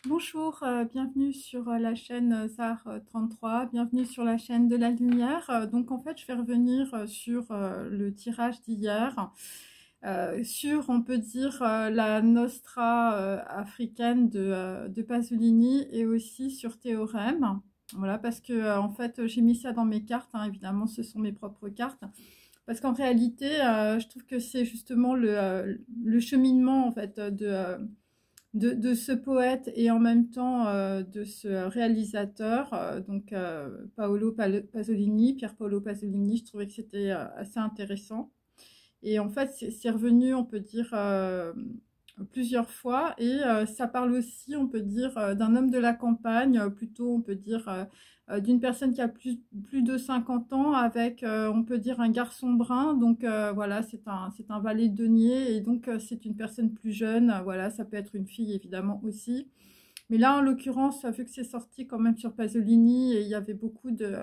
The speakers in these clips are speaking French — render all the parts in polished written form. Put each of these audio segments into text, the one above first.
Bonjour, bienvenue sur la chaîne Zar 33, bienvenue sur la chaîne de la lumière. Donc en fait, je vais revenir sur le tirage d'hier, sur, on peut dire, la Nostra africaine de Pasolini et aussi sur Théorème. Voilà, parce que en fait, j'ai mis ça dans mes cartes, hein, évidemment, ce sont mes propres cartes. Parce qu'en réalité, je trouve que c'est justement le cheminement en fait de ce poète et en même temps de ce réalisateur, donc Pasolini, Pier Paolo Pasolini. Je trouvais que c'était assez intéressant. Et en fait, c'est revenu, on peut dire, plusieurs fois. Et ça parle aussi, on peut dire, d'un homme de la campagne, plutôt, on peut dire, d'une personne qui a plus de 50 ans, avec, on peut dire, un garçon brun. Donc voilà, c'est un valet de denier. Et donc, c'est une personne plus jeune. Voilà, ça peut être une fille, évidemment, aussi. Mais là, en l'occurrence, vu que c'est sorti quand même sur Pasolini, et il y avait beaucoup de...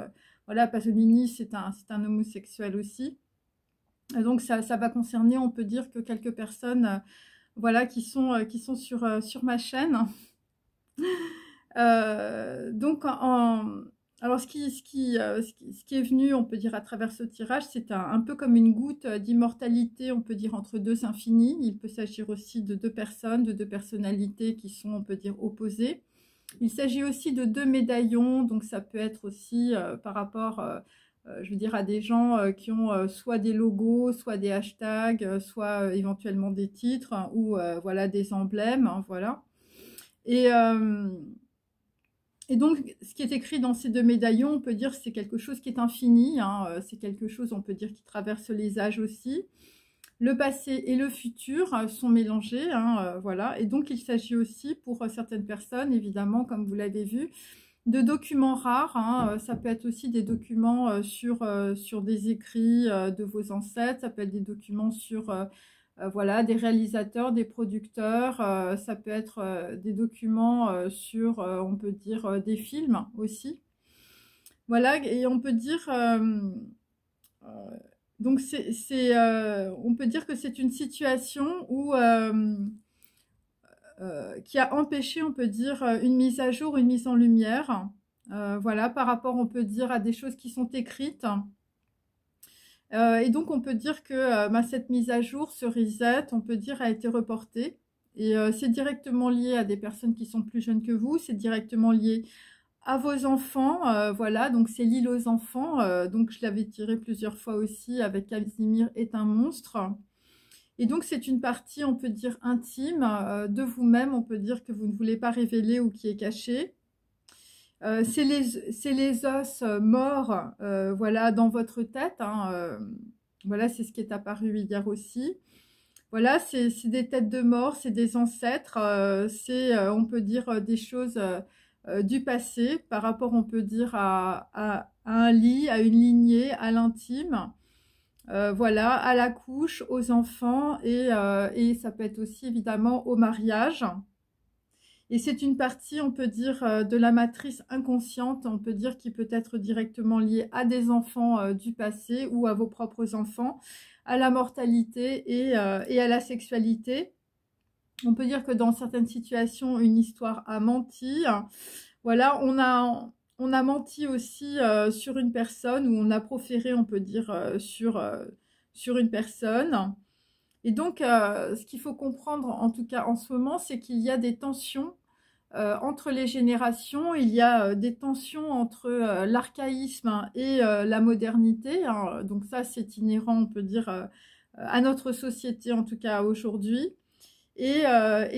Voilà, Pasolini, c'est un homosexuel aussi. Donc ça va concerner, on peut dire, que quelques personnes voilà, qui sont sur ma chaîne. Donc, alors ce qui est venu, on peut dire, à travers ce tirage, c'est un peu comme une goutte d'immortalité, on peut dire, entre deux infinis. Il peut s'agir aussi de deux personnes, de deux personnalités qui sont, on peut dire, opposées. Il s'agit aussi de deux médaillons, donc ça peut être aussi par rapport, je veux dire, à des gens qui ont soit des logos, soit des hashtags, soit éventuellement des titres, hein, ou voilà, des emblèmes, hein, voilà. Et, euh, et donc, ce qui est écrit dans ces deux médaillons, on peut dire c'est quelque chose qui est infini, hein, c'est quelque chose, on peut dire, qui traverse les âges aussi. Le passé et le futur sont mélangés, hein, voilà. Et donc, il s'agit aussi, pour certaines personnes, évidemment, comme vous l'avez vu, de documents rares, hein. Ça peut être aussi des documents sur des écrits de vos ancêtres, ça peut être des documents sur voilà, des réalisateurs, des producteurs, ça peut être des documents sur, on peut dire, des films aussi. Voilà, et on peut dire... donc on peut dire que c'est une situation où qui a empêché, on peut dire, une mise à jour, une mise en lumière. Voilà, par rapport, on peut dire, à des choses qui sont écrites. Et donc, on peut dire que cette mise à jour, ce reset, on peut dire, a été reportée. Et c'est directement lié à des personnes qui sont plus jeunes que vous, c'est directement lié à vos enfants, voilà, donc c'est l'île aux enfants, donc je l'avais tiré plusieurs fois aussi avec Casimir est un monstre. Et donc c'est une partie, on peut dire, intime de vous-même, on peut dire que vous ne voulez pas révéler ou qui est cachée. C'est les os morts, voilà, dans votre tête, hein, voilà, c'est ce qui est apparu hier aussi. Voilà, c'est des têtes de mort, c'est des ancêtres, c'est, on peut dire, des choses du passé par rapport, on peut dire, à un lit, à une lignée, à l'intime, voilà, à la couche, aux enfants et ça peut être aussi évidemment au mariage. Et c'est une partie, on peut dire, de la matrice inconsciente, on peut dire, qui peut être directement liée à des enfants du passé ou à vos propres enfants, à la mortalité et à la sexualité. On peut dire que dans certaines situations, une histoire a menti. Voilà, on a menti aussi sur une personne ou on a proféré, on peut dire, sur une personne. Et donc, ce qu'il faut comprendre, en tout cas en ce moment, c'est qu'il y a des tensions entre les générations, il y a des tensions entre l'archaïsme et la modernité, hein. Donc ça, c'est inhérent, on peut dire, à notre société, en tout cas aujourd'hui. Et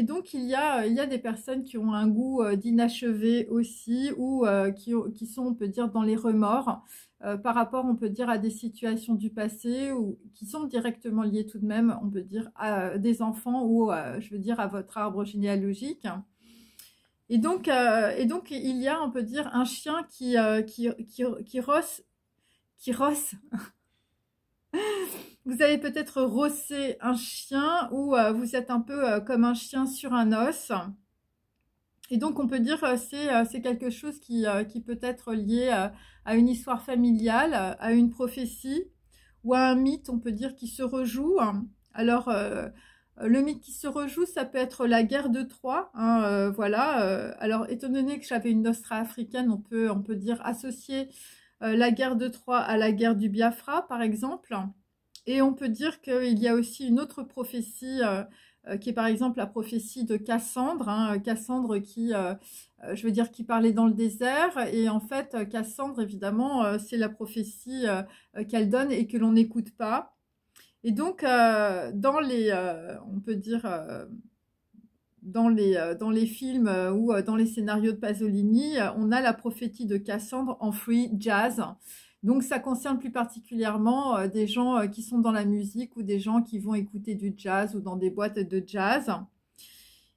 donc, il y a des personnes qui ont un goût d'inachevé aussi, ou qui sont, on peut dire, dans les remords, par rapport, on peut dire, à des situations du passé, ou qui sont directement liées tout de même, on peut dire, à des enfants, ou, je veux dire, à votre arbre généalogique. Et donc, il y a, on peut dire, un chien qui rosse. Vous avez peut-être rossé un chien ou vous êtes un peu comme un chien sur un os. Et donc, on peut dire c'est quelque chose qui peut être lié à une histoire familiale, à une prophétie ou à un mythe, on peut dire, qui se rejoue. Alors, Le mythe qui se rejoue, ça peut être la guerre de Troie, hein, voilà. Alors, étant donné que j'avais une nostra africaine, on peut dire associer la guerre de Troie à la guerre du Biafra, par exemple. Et on peut dire qu'il y a aussi une autre prophétie qui est par exemple la prophétie de Cassandre, hein, Cassandre qui, je veux dire, qui parlait dans le désert. Et en fait, Cassandre, évidemment, c'est la prophétie qu'elle donne et que l'on n'écoute pas. Et donc, on peut dire, dans les films ou dans les scénarios de Pasolini, on a la prophétie de Cassandre en free jazz. Donc, ça concerne plus particulièrement des gens qui sont dans la musique ou des gens qui vont écouter du jazz ou dans des boîtes de jazz.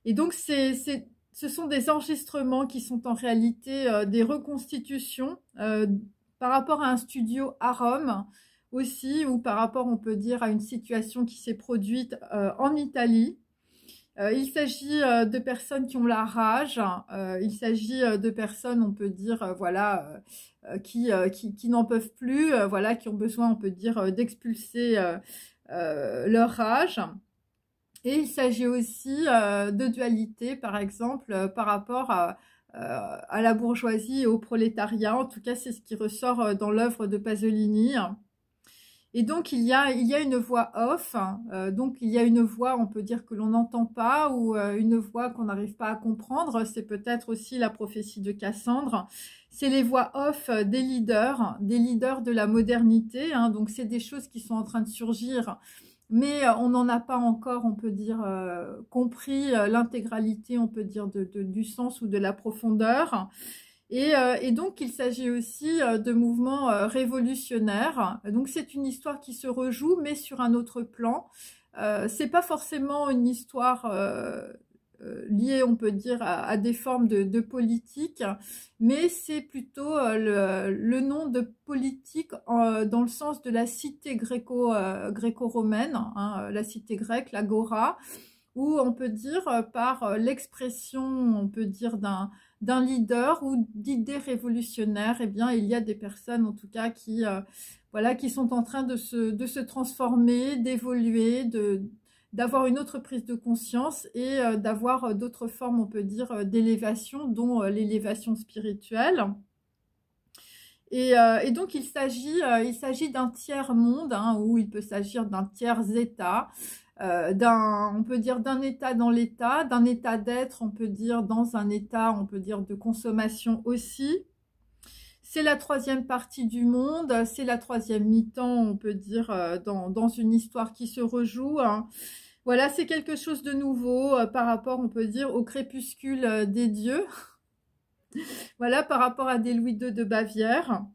Et donc, ce sont des enregistrements qui sont en réalité des reconstitutions par rapport à un studio à Rome aussi, ou par rapport, on peut dire, à une situation qui s'est produite en Italie. Il s'agit de personnes qui ont la rage, il s'agit de personnes, on peut dire, voilà, qui n'en peuvent plus, voilà, qui ont besoin, on peut dire, d'expulser leur rage. Et il s'agit aussi de dualité, par exemple, par rapport à la bourgeoisie et au prolétariat. En tout cas, c'est ce qui ressort dans l'œuvre de Pasolini. Et donc, il y a une voix off, donc il y a une voix, on peut dire, que l'on n'entend pas, ou une voix qu'on n'arrive pas à comprendre. C'est peut-être aussi la prophétie de Cassandre. C'est les voix off des leaders de la modernité, hein. Donc, c'est des choses qui sont en train de surgir, mais on n'en a pas encore, on peut dire, compris l'intégralité, on peut dire, du sens ou de la profondeur. Et donc, il s'agit aussi de mouvements révolutionnaires. Donc, c'est une histoire qui se rejoue, mais sur un autre plan. C'est pas forcément une histoire liée, on peut dire, à des formes de politique, mais c'est plutôt le nom de politique dans le sens de la cité gréco-romaine, hein, la cité grecque, l'agora, où on peut dire par l'expression, on peut dire d'un leader ou d'idées révolutionnaires, eh bien il y a des personnes en tout cas qui voilà, qui sont en train de se transformer, d'évoluer, d'avoir une autre prise de conscience et d'avoir d'autres formes, on peut dire, d'élévation, dont l'élévation spirituelle. Et donc il s'agit d'un tiers monde, hein, où il peut s'agir d'un tiers état, on peut dire d'un état dans l'état, d'un état d'être, on peut dire dans un état, on peut dire de consommation aussi. C'est la troisième partie du monde, c'est la troisième mi-temps, on peut dire, dans une histoire qui se rejoue, hein. Voilà, c'est quelque chose de nouveau par rapport, on peut dire, au crépuscule des dieux. Voilà, par rapport à des Louis II de Bavière.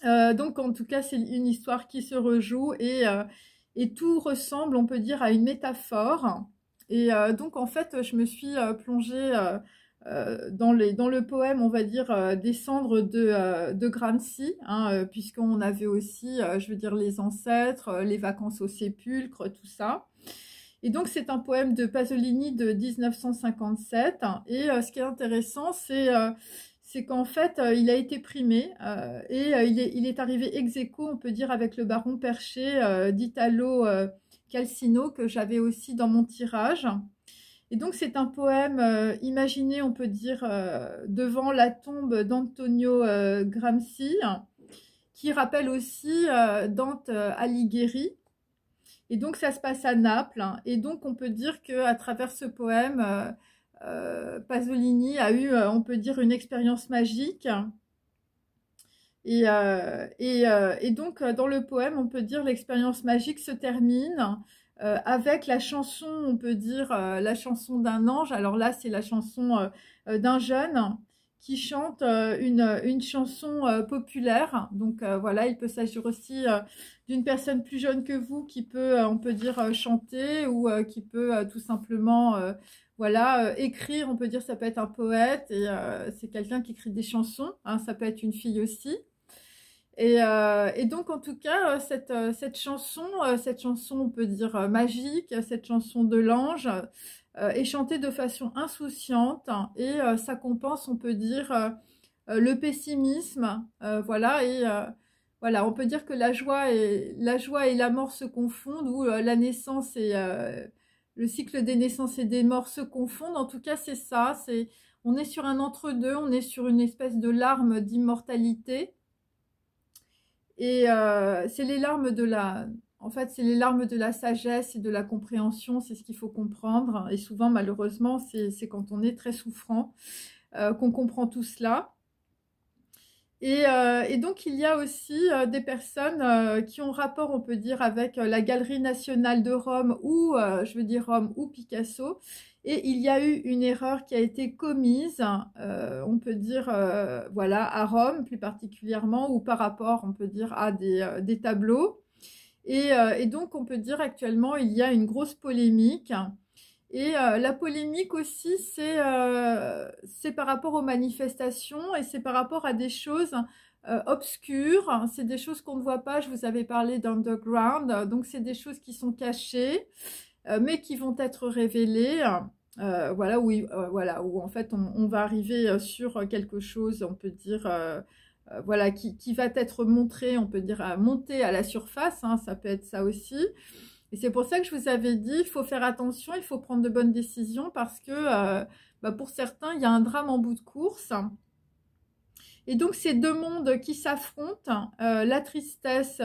Donc, en tout cas, c'est une histoire qui se rejoue et tout ressemble, on peut dire, à une métaphore. Et donc, en fait, je me suis plongée dans le poème, on va dire, des cendres de Gramsci, hein, puisqu'on avait aussi, je veux dire, les ancêtres, les vacances au sépulcre, tout ça. Et donc, c'est un poème de Pasolini de 1957. Et ce qui est intéressant, c'est qu'en fait, il a été primé et il est arrivé ex aequo, on peut dire, avec le baron Percher d'Italo Calcino, que j'avais aussi dans mon tirage. Et donc, c'est un poème imaginé, on peut dire, devant la tombe d'Antonio Gramsci, qui rappelle aussi Dante Alighieri. Et donc, ça se passe à Naples. Et donc, on peut dire qu'à travers ce poème, Pasolini a eu, on peut dire, une expérience magique. Et donc, dans le poème, on peut dire l'expérience magique se termine avec la chanson, on peut dire, la chanson d'un ange. Alors là, c'est la chanson d'un jeune qui chante une chanson populaire. Donc voilà, il peut s'agir aussi d'une personne plus jeune que vous qui peut, on peut dire, chanter ou qui peut tout simplement voilà, écrire. On peut dire ça peut être un poète et c'est quelqu'un qui écrit des chansons, hein, ça peut être une fille aussi. Et donc en tout cas, cette chanson, on peut dire magique, cette chanson de l'ange, est chantée de façon insouciante et ça compense, on peut dire, le pessimisme, voilà. Et voilà, on peut dire que la joie et la mort se confondent, où la naissance le cycle des naissances et des morts se confondent. En tout cas, c'est ça. On est sur un entre-deux, on est sur une espèce de larme d'immortalité. Et c'est les larmes de la... En fait, c'est les larmes de la sagesse et de la compréhension, c'est ce qu'il faut comprendre. Et souvent, malheureusement, c'est quand on est très souffrant qu'on comprend tout cela. Et donc, il y a aussi des personnes qui ont rapport, on peut dire, avec la Galerie nationale de Rome ou, je veux dire, Rome ou Picasso. Et il y a eu une erreur qui a été commise, on peut dire, voilà, à Rome plus particulièrement, ou par rapport, on peut dire, à des tableaux. Et donc, on peut dire actuellement, il y a une grosse polémique. Et la polémique aussi, c'est par rapport aux manifestations et c'est par rapport à des choses obscures. C'est des choses qu'on ne voit pas. Je vous avais parlé d'underground. Donc, c'est des choses qui sont cachées, mais qui vont être révélées. Voilà, voilà, où en fait, on va arriver sur quelque chose, on peut dire... voilà, qui va être montré, on peut dire, monter à la surface, hein, ça peut être ça aussi. Et c'est pour ça que je vous avais dit, il faut faire attention, il faut prendre de bonnes décisions parce que pour certains, il y a un drame en bout de course. Et donc, ces deux mondes qui s'affrontent, la tristesse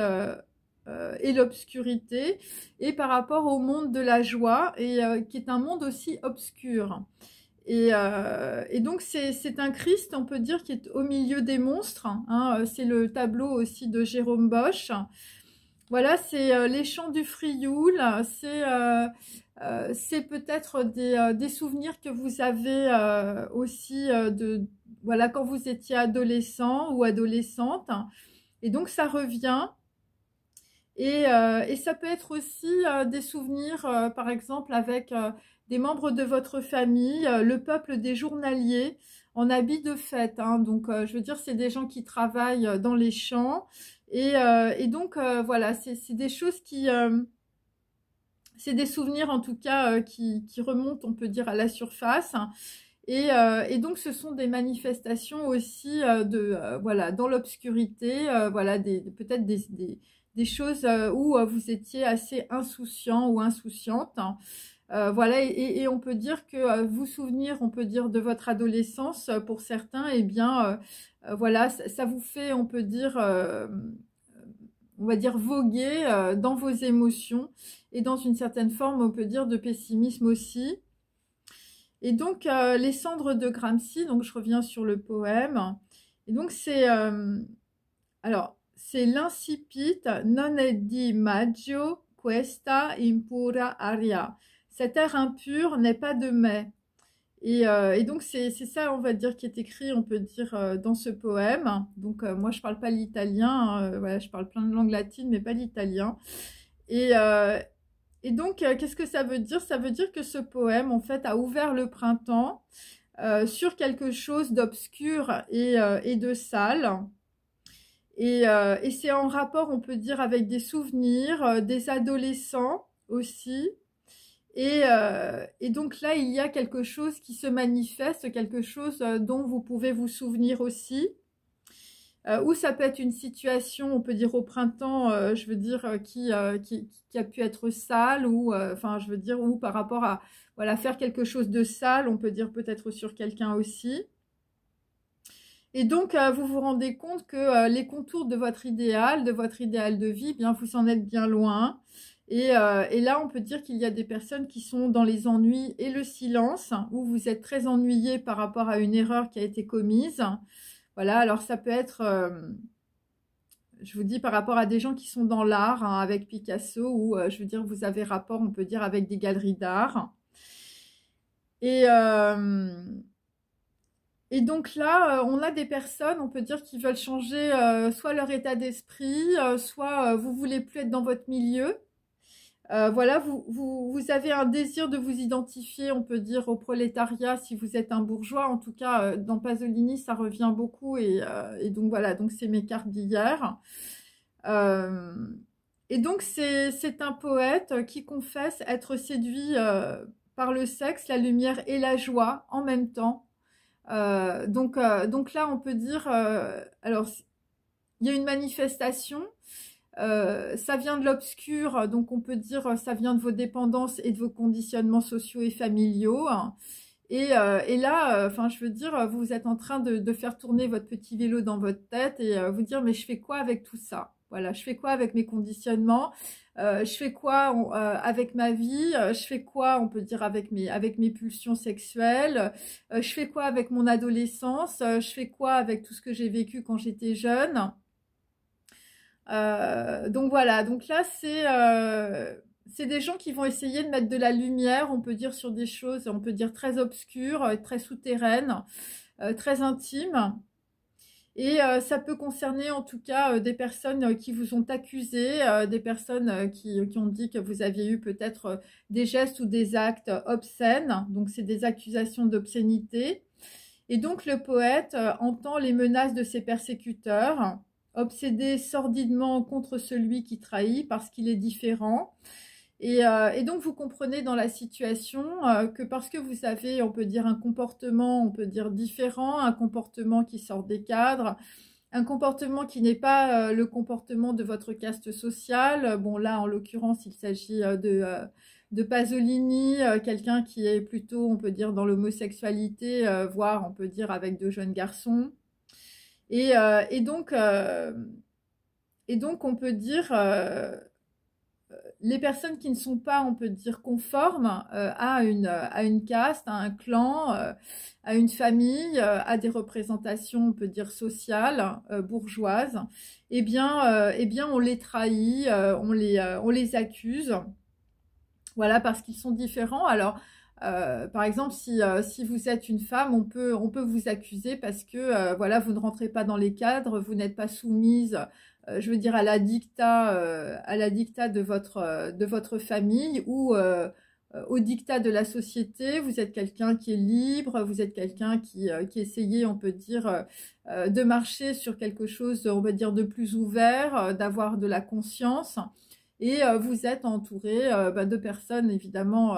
et l'obscurité, et par rapport au monde de la joie, et qui est un monde aussi obscur. Et donc, c'est un Christ, on peut dire, qui est au milieu des monstres. Hein, c'est le tableau aussi de Jérôme Bosch. Voilà, c'est les chants du Frioul, c'est peut-être des souvenirs que vous avez aussi voilà, quand vous étiez adolescent ou adolescente. Et donc, ça revient. Et ça peut être aussi des souvenirs, par exemple, avec des membres de votre famille, le peuple des journaliers en habit de fête. Hein. Donc, je veux dire, c'est des gens qui travaillent dans les champs. Et donc, voilà, c'est des choses qui... c'est des souvenirs, en tout cas, qui remontent, on peut dire, à la surface. Et donc, ce sont des manifestations aussi voilà, dans l'obscurité, voilà, peut-être des choses où vous étiez assez insouciant ou insouciante. Voilà, et on peut dire que vous souvenir, on peut dire, de votre adolescence, pour certains, eh bien, voilà, ça vous fait, on peut dire, on va dire, voguer dans vos émotions et dans une certaine forme, on peut dire, de pessimisme aussi. Et donc, les cendres de Gramsci, donc je reviens sur le poème. Et donc, alors, c'est l'incipit non è di maggio questa impura aria. Cet air impur n'est pas de mai. Et donc, c'est ça, on va dire, qui est écrit, on peut dire, dans ce poème. Donc, moi, je parle pas l'italien, hein, voilà, je parle plein de langues latines, mais pas l'italien. Et donc, qu'est-ce que ça veut dire? Ça veut dire que ce poème, en fait, a ouvert le printemps sur quelque chose d'obscur et de sale. Et c'est en rapport, on peut dire, avec des souvenirs, des adolescents aussi. Et donc là, il y a quelque chose qui se manifeste, quelque chose dont vous pouvez vous souvenir aussi. Ou ça peut être une situation, on peut dire au printemps, je veux dire, qui a pu être sale, ou enfin, je veux dire, ou par rapport à, voilà, faire quelque chose de sale, on peut dire peut-être sur quelqu'un aussi. Et donc, vous vous rendez compte que les contours de votre idéal de vie, eh bien, vous en êtes bien loin. Et là, on peut dire qu'il y a des personnes qui sont dans les ennuis et le silence, où vous êtes très ennuyé par rapport à une erreur qui a été commise. Voilà, alors ça peut être, je vous dis, par rapport à des gens qui sont dans l'art, hein, avec Picasso, ou je veux dire, vous avez rapport, on peut dire, avec des galeries d'art. Et donc là, on a des personnes, on peut dire, qui veulent changer soit leur état d'esprit, soit vous voulez plus être dans votre milieu. Voilà, vous avez un désir de vous identifier, on peut dire, au prolétariat si vous êtes un bourgeois. En tout cas, dans Pasolini, ça revient beaucoup. Et donc voilà, donc c'est mes cartes d'hier. Et donc c'est un poète qui confesse être séduit par le sexe, la lumière et la joie en même temps. Donc là, on peut dire... alors, il y a une manifestation... Ça vient de l'obscur, donc on peut dire ça vient de vos dépendances et de vos conditionnements sociaux et familiaux. Et là, enfin, je veux dire, vous êtes en train de faire tourner votre petit vélo dans votre tête et vous dire, mais je fais quoi avec tout ça? Voilà, je fais quoi avec mes conditionnements? Je fais quoi avec ma vie? Je fais quoi, on peut dire, avec mes pulsions sexuelles? Je fais quoi avec mon adolescence? Je fais quoi avec tout ce que j'ai vécu quand j'étais jeune? Donc voilà, donc là c'est des gens qui vont essayer de mettre de la lumière, on peut dire, sur des choses, on peut dire très obscures, très souterraines, très intimes. Et ça peut concerner en tout cas des personnes qui vous ont accusé, des personnes qui ont dit que vous aviez eu peut-être des gestes ou des actes obscènes. Donc c'est des accusations d'obscénité. Et donc le poète entend les menaces de ses persécuteurs, obsédé sordidement contre celui qui trahit parce qu'il est différent. Et donc vous comprenez dans la situation que parce que vous avez, on peut dire, un comportement, on peut dire différent, un comportement qui sort des cadres, un comportement qui n'est pas le comportement de votre caste sociale. Bon là, en l'occurrence, il s'agit de Pasolini, quelqu'un qui est plutôt, on peut dire, dans l'homosexualité, voire, on peut dire, avec de jeunes garçons. Et, euh, et, donc, euh, et donc, on peut dire, les personnes qui ne sont pas, on peut dire, conformes à une caste, à un clan, à une famille, à des représentations, on peut dire, sociales, bourgeoises, eh bien, on les trahit, on les accuse. Voilà, parce qu'ils sont différents. Alors, par exemple, si vous êtes une femme, on peut vous accuser parce que voilà, vous ne rentrez pas dans les cadres, vous n'êtes pas soumise, je veux dire, à la dictat de votre famille ou au dictat de la société. Vous êtes quelqu'un qui est libre, vous êtes quelqu'un qui essayait, on peut dire, de marcher sur quelque chose, on va dire, de plus ouvert, d'avoir de la conscience. Et vous êtes entouré de personnes évidemment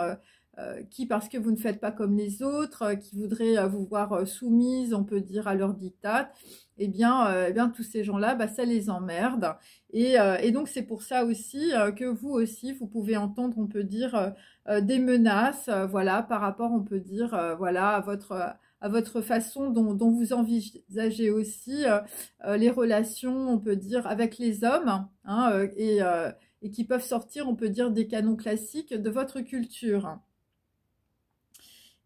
qui, parce que vous ne faites pas comme les autres, qui voudraient vous voir soumise, on peut dire, à leur diktat, eh bien tous ces gens-là, ça les emmerde. Et donc c'est pour ça aussi que vous aussi, vous pouvez entendre, on peut dire, des menaces, voilà, par rapport, on peut dire, voilà, à votre façon dont vous envisagez aussi les relations, on peut dire, avec les hommes, hein, et qui peuvent sortir, on peut dire, des canons classiques de votre culture.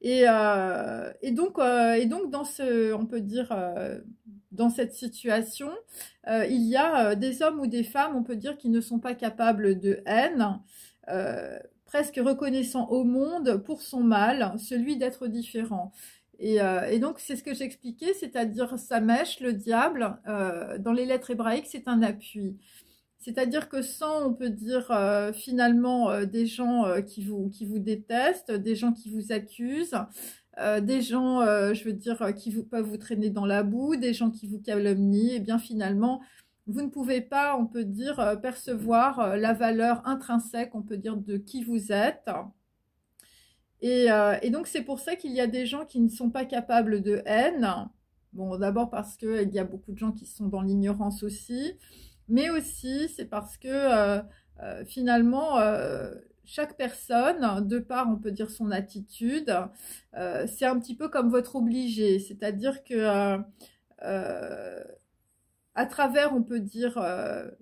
Et donc dans ce, on peut dire, dans cette situation, il y a des hommes ou des femmes, on peut dire, qui ne sont pas capables de haine, presque reconnaissant au monde pour son mal, celui d'être différent. Et donc c'est ce que j'expliquais, c'est-à-dire Samesh, le diable, dans les lettres hébraïques, c'est un appui. C'est-à-dire que sans, on peut dire, finalement, des gens qui vous détestent, des gens qui vous accusent, des gens, je veux dire, peuvent vous traîner dans la boue, des gens qui vous calomnient, et bien finalement, vous ne pouvez pas, on peut dire, percevoir la valeur intrinsèque, on peut dire, de qui vous êtes. Et donc c'est pour ça qu'il y a des gens qui ne sont pas capables de haine. Bon, d'abord parce qu'il y a beaucoup de gens qui sont dans l'ignorance aussi, mais aussi c'est parce que finalement chaque personne, de par, on peut dire, son attitude, c'est un petit peu comme votre obligé, c'est-à-dire que euh, à travers, on peut dire,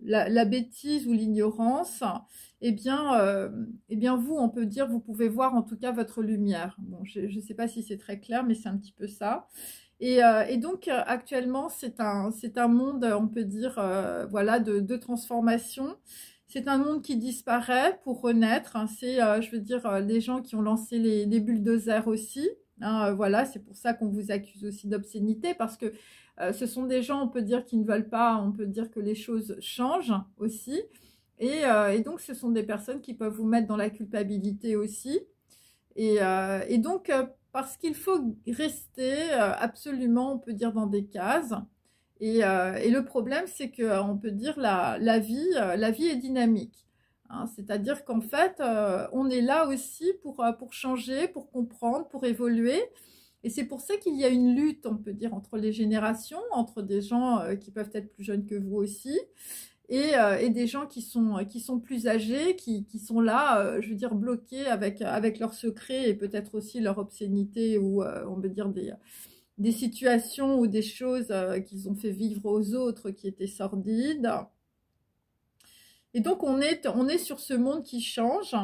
la bêtise ou l'ignorance, eh bien, vous, on peut dire, vous pouvez voir en tout cas votre lumière. Bon, je ne sais pas si c'est très clair, mais c'est un petit peu ça. Et donc, actuellement, c'est un monde, on peut dire, voilà, de transformation. C'est un monde qui disparaît pour renaître. Hein. C'est, je veux dire, les gens qui ont lancé les bulldozers aussi. Hein, voilà, c'est pour ça qu'on vous accuse aussi d'obscénité, parce que ce sont des gens, on peut dire, qui ne veulent pas, on peut dire que les choses changent aussi. Et donc, ce sont des personnes qui peuvent vous mettre dans la culpabilité aussi. Et donc, parce qu'il faut rester absolument, on peut dire, dans des cases. Et le problème, c'est que on peut dire la vie est dynamique. Hein, c'est-à-dire qu'en fait, on est là aussi pour changer, pour comprendre, pour évoluer. Et c'est pour ça qu'il y a une lutte, on peut dire, entre les générations, entre des gens qui peuvent être plus jeunes que vous aussi, et des gens qui sont plus âgés, qui sont là, je veux dire, bloqués avec leurs secrets et peut-être aussi leur obscénité ou on peut dire des situations ou des choses qu'ils ont fait vivre aux autres qui étaient sordides. Et donc on est sur ce monde qui change.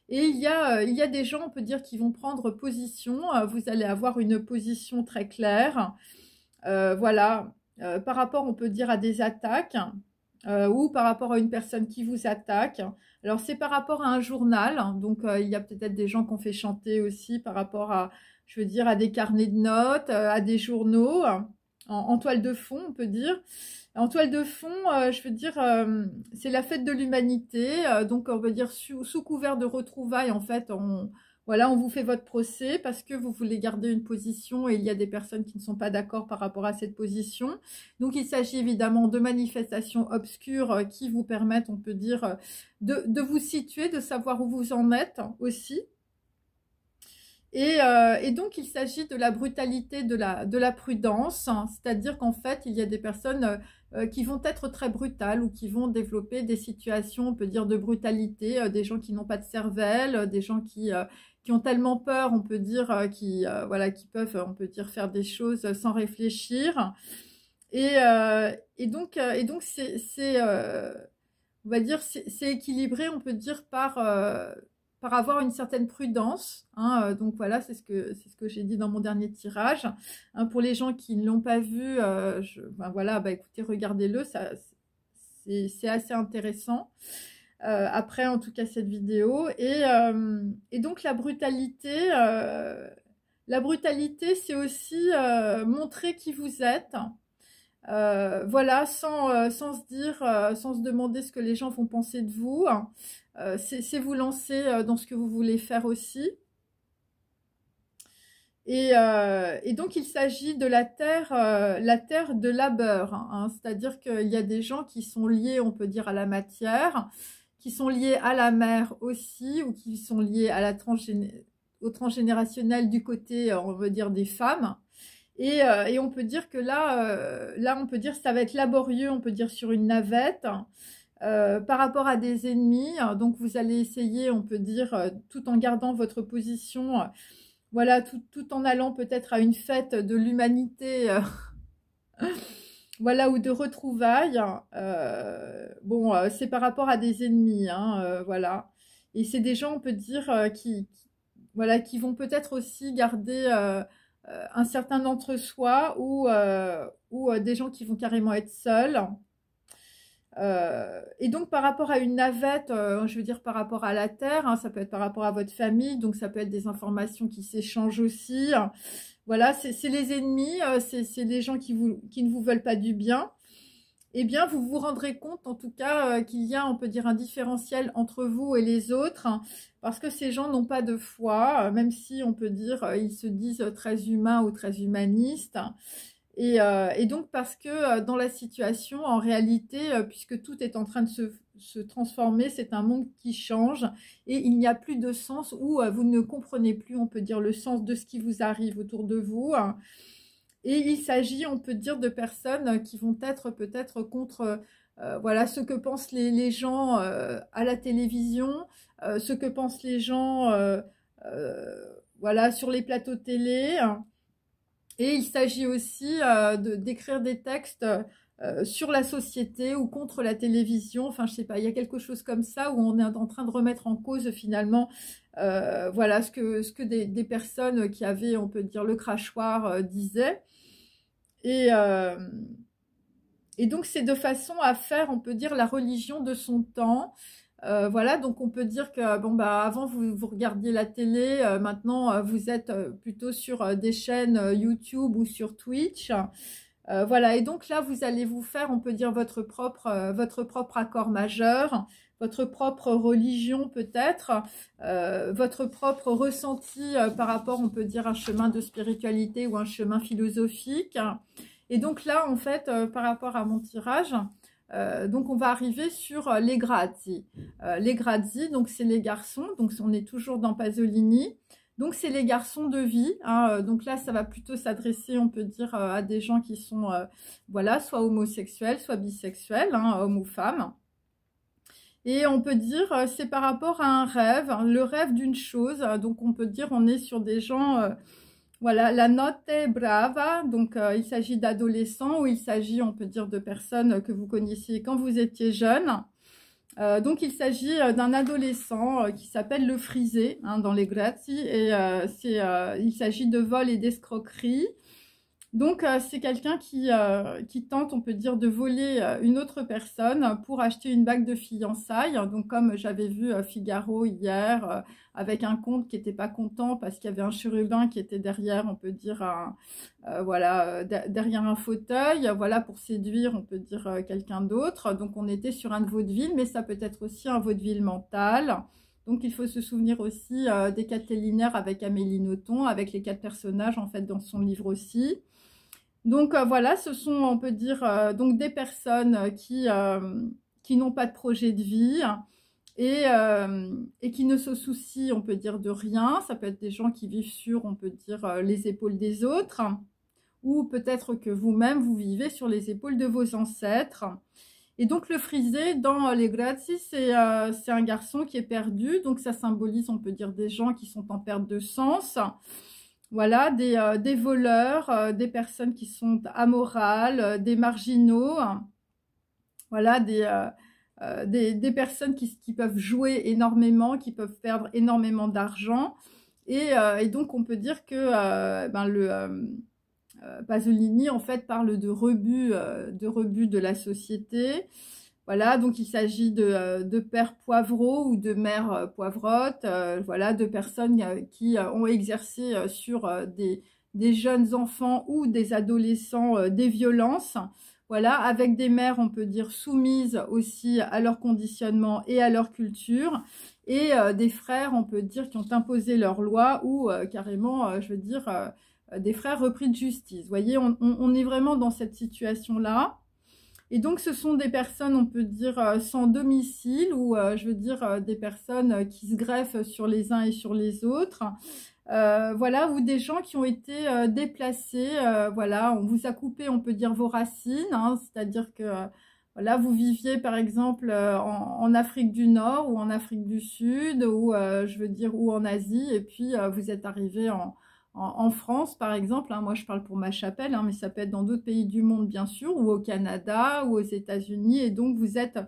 Et il y a des gens, on peut dire, qui vont prendre position. Vous allez avoir une position très claire. Voilà, par rapport, on peut dire, à des attaques ou par rapport à une personne qui vous attaque. Alors, c'est par rapport à un journal. Donc, il y a peut-être des gens qu'on fait chanter aussi par rapport à, je veux dire, à des carnets de notes, à des journaux, en toile de fond, on peut dire. En toile de fond, je veux dire, c'est la fête de l'humanité. Donc, on peut dire, sous couvert de retrouvailles, en fait, voilà, on vous fait votre procès parce que vous voulez garder une position et il y a des personnes qui ne sont pas d'accord par rapport à cette position. Donc, il s'agit évidemment de manifestations obscures qui vous permettent, on peut dire, de vous situer, de savoir où vous en êtes aussi. Et donc, il s'agit de la brutalité, de la prudence, hein, c'est-à-dire qu'en fait, il y a des personnes qui vont être très brutales ou qui vont développer des situations, on peut dire, de brutalité, des gens qui n'ont pas de cervelle, des gens qui ont tellement peur, on peut dire, voilà, qui peuvent, on peut dire, faire des choses sans réfléchir. Et donc, on va dire, c'est équilibré, on peut dire, par avoir une certaine prudence, hein, donc voilà, c'est ce que j'ai dit dans mon dernier tirage. Hein, pour les gens qui ne l'ont pas vu, ben voilà, bah écoutez, regardez-le, c'est assez intéressant. Après, en tout cas, cette vidéo. Et donc la brutalité, c'est aussi montrer qui vous êtes. Voilà, sans se dire, sans se demander ce que les gens vont penser de vous. C'est vous lancer dans ce que vous voulez faire aussi. Et donc, il s'agit de la terre de labeur. Hein, c'est-à-dire qu'il y a des gens qui sont liés, on peut dire, à la matière, qui sont liés à la mer aussi, ou qui sont liés à au transgénérationnel du côté, on veut dire, des femmes. Et on peut dire que là, on peut dire que ça va être laborieux, on peut dire sur une navette, par rapport à des ennemis. Donc, vous allez essayer, on peut dire, tout en gardant votre position, voilà, tout en allant peut-être à une fête de l'humanité, voilà, ou de retrouvailles. Bon, c'est par rapport à des ennemis, hein, voilà. Et c'est des gens, on peut dire, voilà, qui vont peut-être aussi garder un certain entre-soi ou des gens qui vont carrément être seuls. Et donc par rapport à une navette, je veux dire par rapport à la Terre, hein, ça peut être par rapport à votre famille, donc ça peut être des informations qui s'échangent aussi. Voilà, c'est les ennemis, c'est les gens qui ne vous veulent pas du bien. Eh bien, vous vous rendrez compte, en tout cas, qu'il y a, on peut dire, un différentiel entre vous et les autres, hein, parce que ces gens n'ont pas de foi, même si, on peut dire, ils se disent très humains ou très humanistes. Et donc, parce que dans la situation, en réalité, puisque tout est en train de se transformer, c'est un monde qui change et il n'y a plus de sens où vous ne comprenez plus, on peut dire, le sens de ce qui vous arrive autour de vous. Et il s'agit, on peut dire, de personnes qui vont être peut-être contre voilà, ce que pensent les gens à la télévision, ce que pensent les gens voilà, sur les plateaux télé. Et il s'agit aussi d'écrire des textes sur la société ou contre la télévision. Enfin, je sais pas, il y a quelque chose comme ça où on est en train de remettre en cause finalement voilà, ce que des personnes qui avaient, on peut dire, le crachoir disaient. Et donc, c'est de façon à faire, on peut dire, la religion de son temps. Voilà, donc on peut dire que bon bah avant vous regardiez la télé, maintenant vous êtes plutôt sur des chaînes YouTube ou sur Twitch. Voilà, et donc là vous allez vous faire, on peut dire, votre propre accord majeur, votre propre religion peut-être, votre propre ressenti par rapport, on peut dire, à un chemin de spiritualité ou un chemin philosophique. Et donc là, en fait, par rapport à mon tirage, donc on va arriver sur les Grazi. Les Grazi, donc c'est les garçons, donc on est toujours dans Pasolini. Donc, c'est les garçons de vie, hein. Donc là, ça va plutôt s'adresser, on peut dire, à des gens qui sont, voilà, soit homosexuels, soit bisexuels, hein, hommes ou femmes. Et on peut dire, c'est par rapport à un rêve, hein, le rêve d'une chose. Donc, on peut dire, on est sur des gens, voilà, la notte brava. Donc, il s'agit d'adolescents ou il s'agit, on peut dire, de personnes que vous connaissiez quand vous étiez jeune. Donc, il s'agit d'un adolescent qui s'appelle le frisé, hein, dans les Grazi, et il s'agit de vol et d'escroquerie. Donc, c'est quelqu'un qui tente, on peut dire, de voler une autre personne pour acheter une bague de fiançailles. Donc, comme j'avais vu Figaro hier, avec un comte qui n'était pas content parce qu'il y avait un chérubin qui était derrière, on peut dire, voilà, derrière un fauteuil, voilà, pour séduire, on peut dire, quelqu'un d'autre. Donc, on était sur un vaudeville, mais ça peut être aussi un vaudeville mental. Donc, il faut se souvenir aussi des 4 linéaires avec Amélie Nothomb, avec les 4 personnages, en fait, dans son livre aussi. Donc voilà, ce sont, on peut dire, donc des personnes qui n'ont pas de projet de vie et qui ne se soucient, on peut dire, de rien. Ça peut être des gens qui vivent sur, on peut dire, les épaules des autres, ou peut-être que vous-même, vous vivez sur les épaules de vos ancêtres. Et donc le frisé, dans les Grazi, c'est un garçon qui est perdu. Donc ça symbolise, on peut dire, des gens qui sont en perte de sens. Voilà, des voleurs, des personnes qui sont amorales, des marginaux, voilà, des personnes qui peuvent jouer énormément, qui peuvent perdre énormément d'argent. Et donc, on peut dire que Pasolini, en fait, parle de rebut de la société. Voilà, donc il s'agit de pères poivreaux ou de mères poivrottes, voilà, de personnes qui ont exercé sur des jeunes enfants ou des adolescents des violences, voilà, avec des mères, on peut dire, soumises aussi à leur conditionnement et à leur culture, et des frères, on peut dire, qui ont imposé leurs lois ou carrément, je veux dire, des frères repris de justice. Vous voyez, on est vraiment dans cette situation-là. Et donc, ce sont des personnes, on peut dire, sans domicile ou, je veux dire, des personnes qui se greffent sur les uns et sur les autres. Voilà, ou des gens qui ont été déplacés. Voilà, on vous a coupé, on peut dire, vos racines. Hein, c'est-à-dire que, voilà, vous viviez, par exemple, en Afrique du Nord ou en Afrique du Sud ou, je veux dire, ou en Asie. Et puis, vous êtes arrivé en France, par exemple, hein, moi je parle pour ma chapelle, hein, mais ça peut être dans d'autres pays du monde, bien sûr, ou au Canada, ou aux États-Unis, et donc vous êtes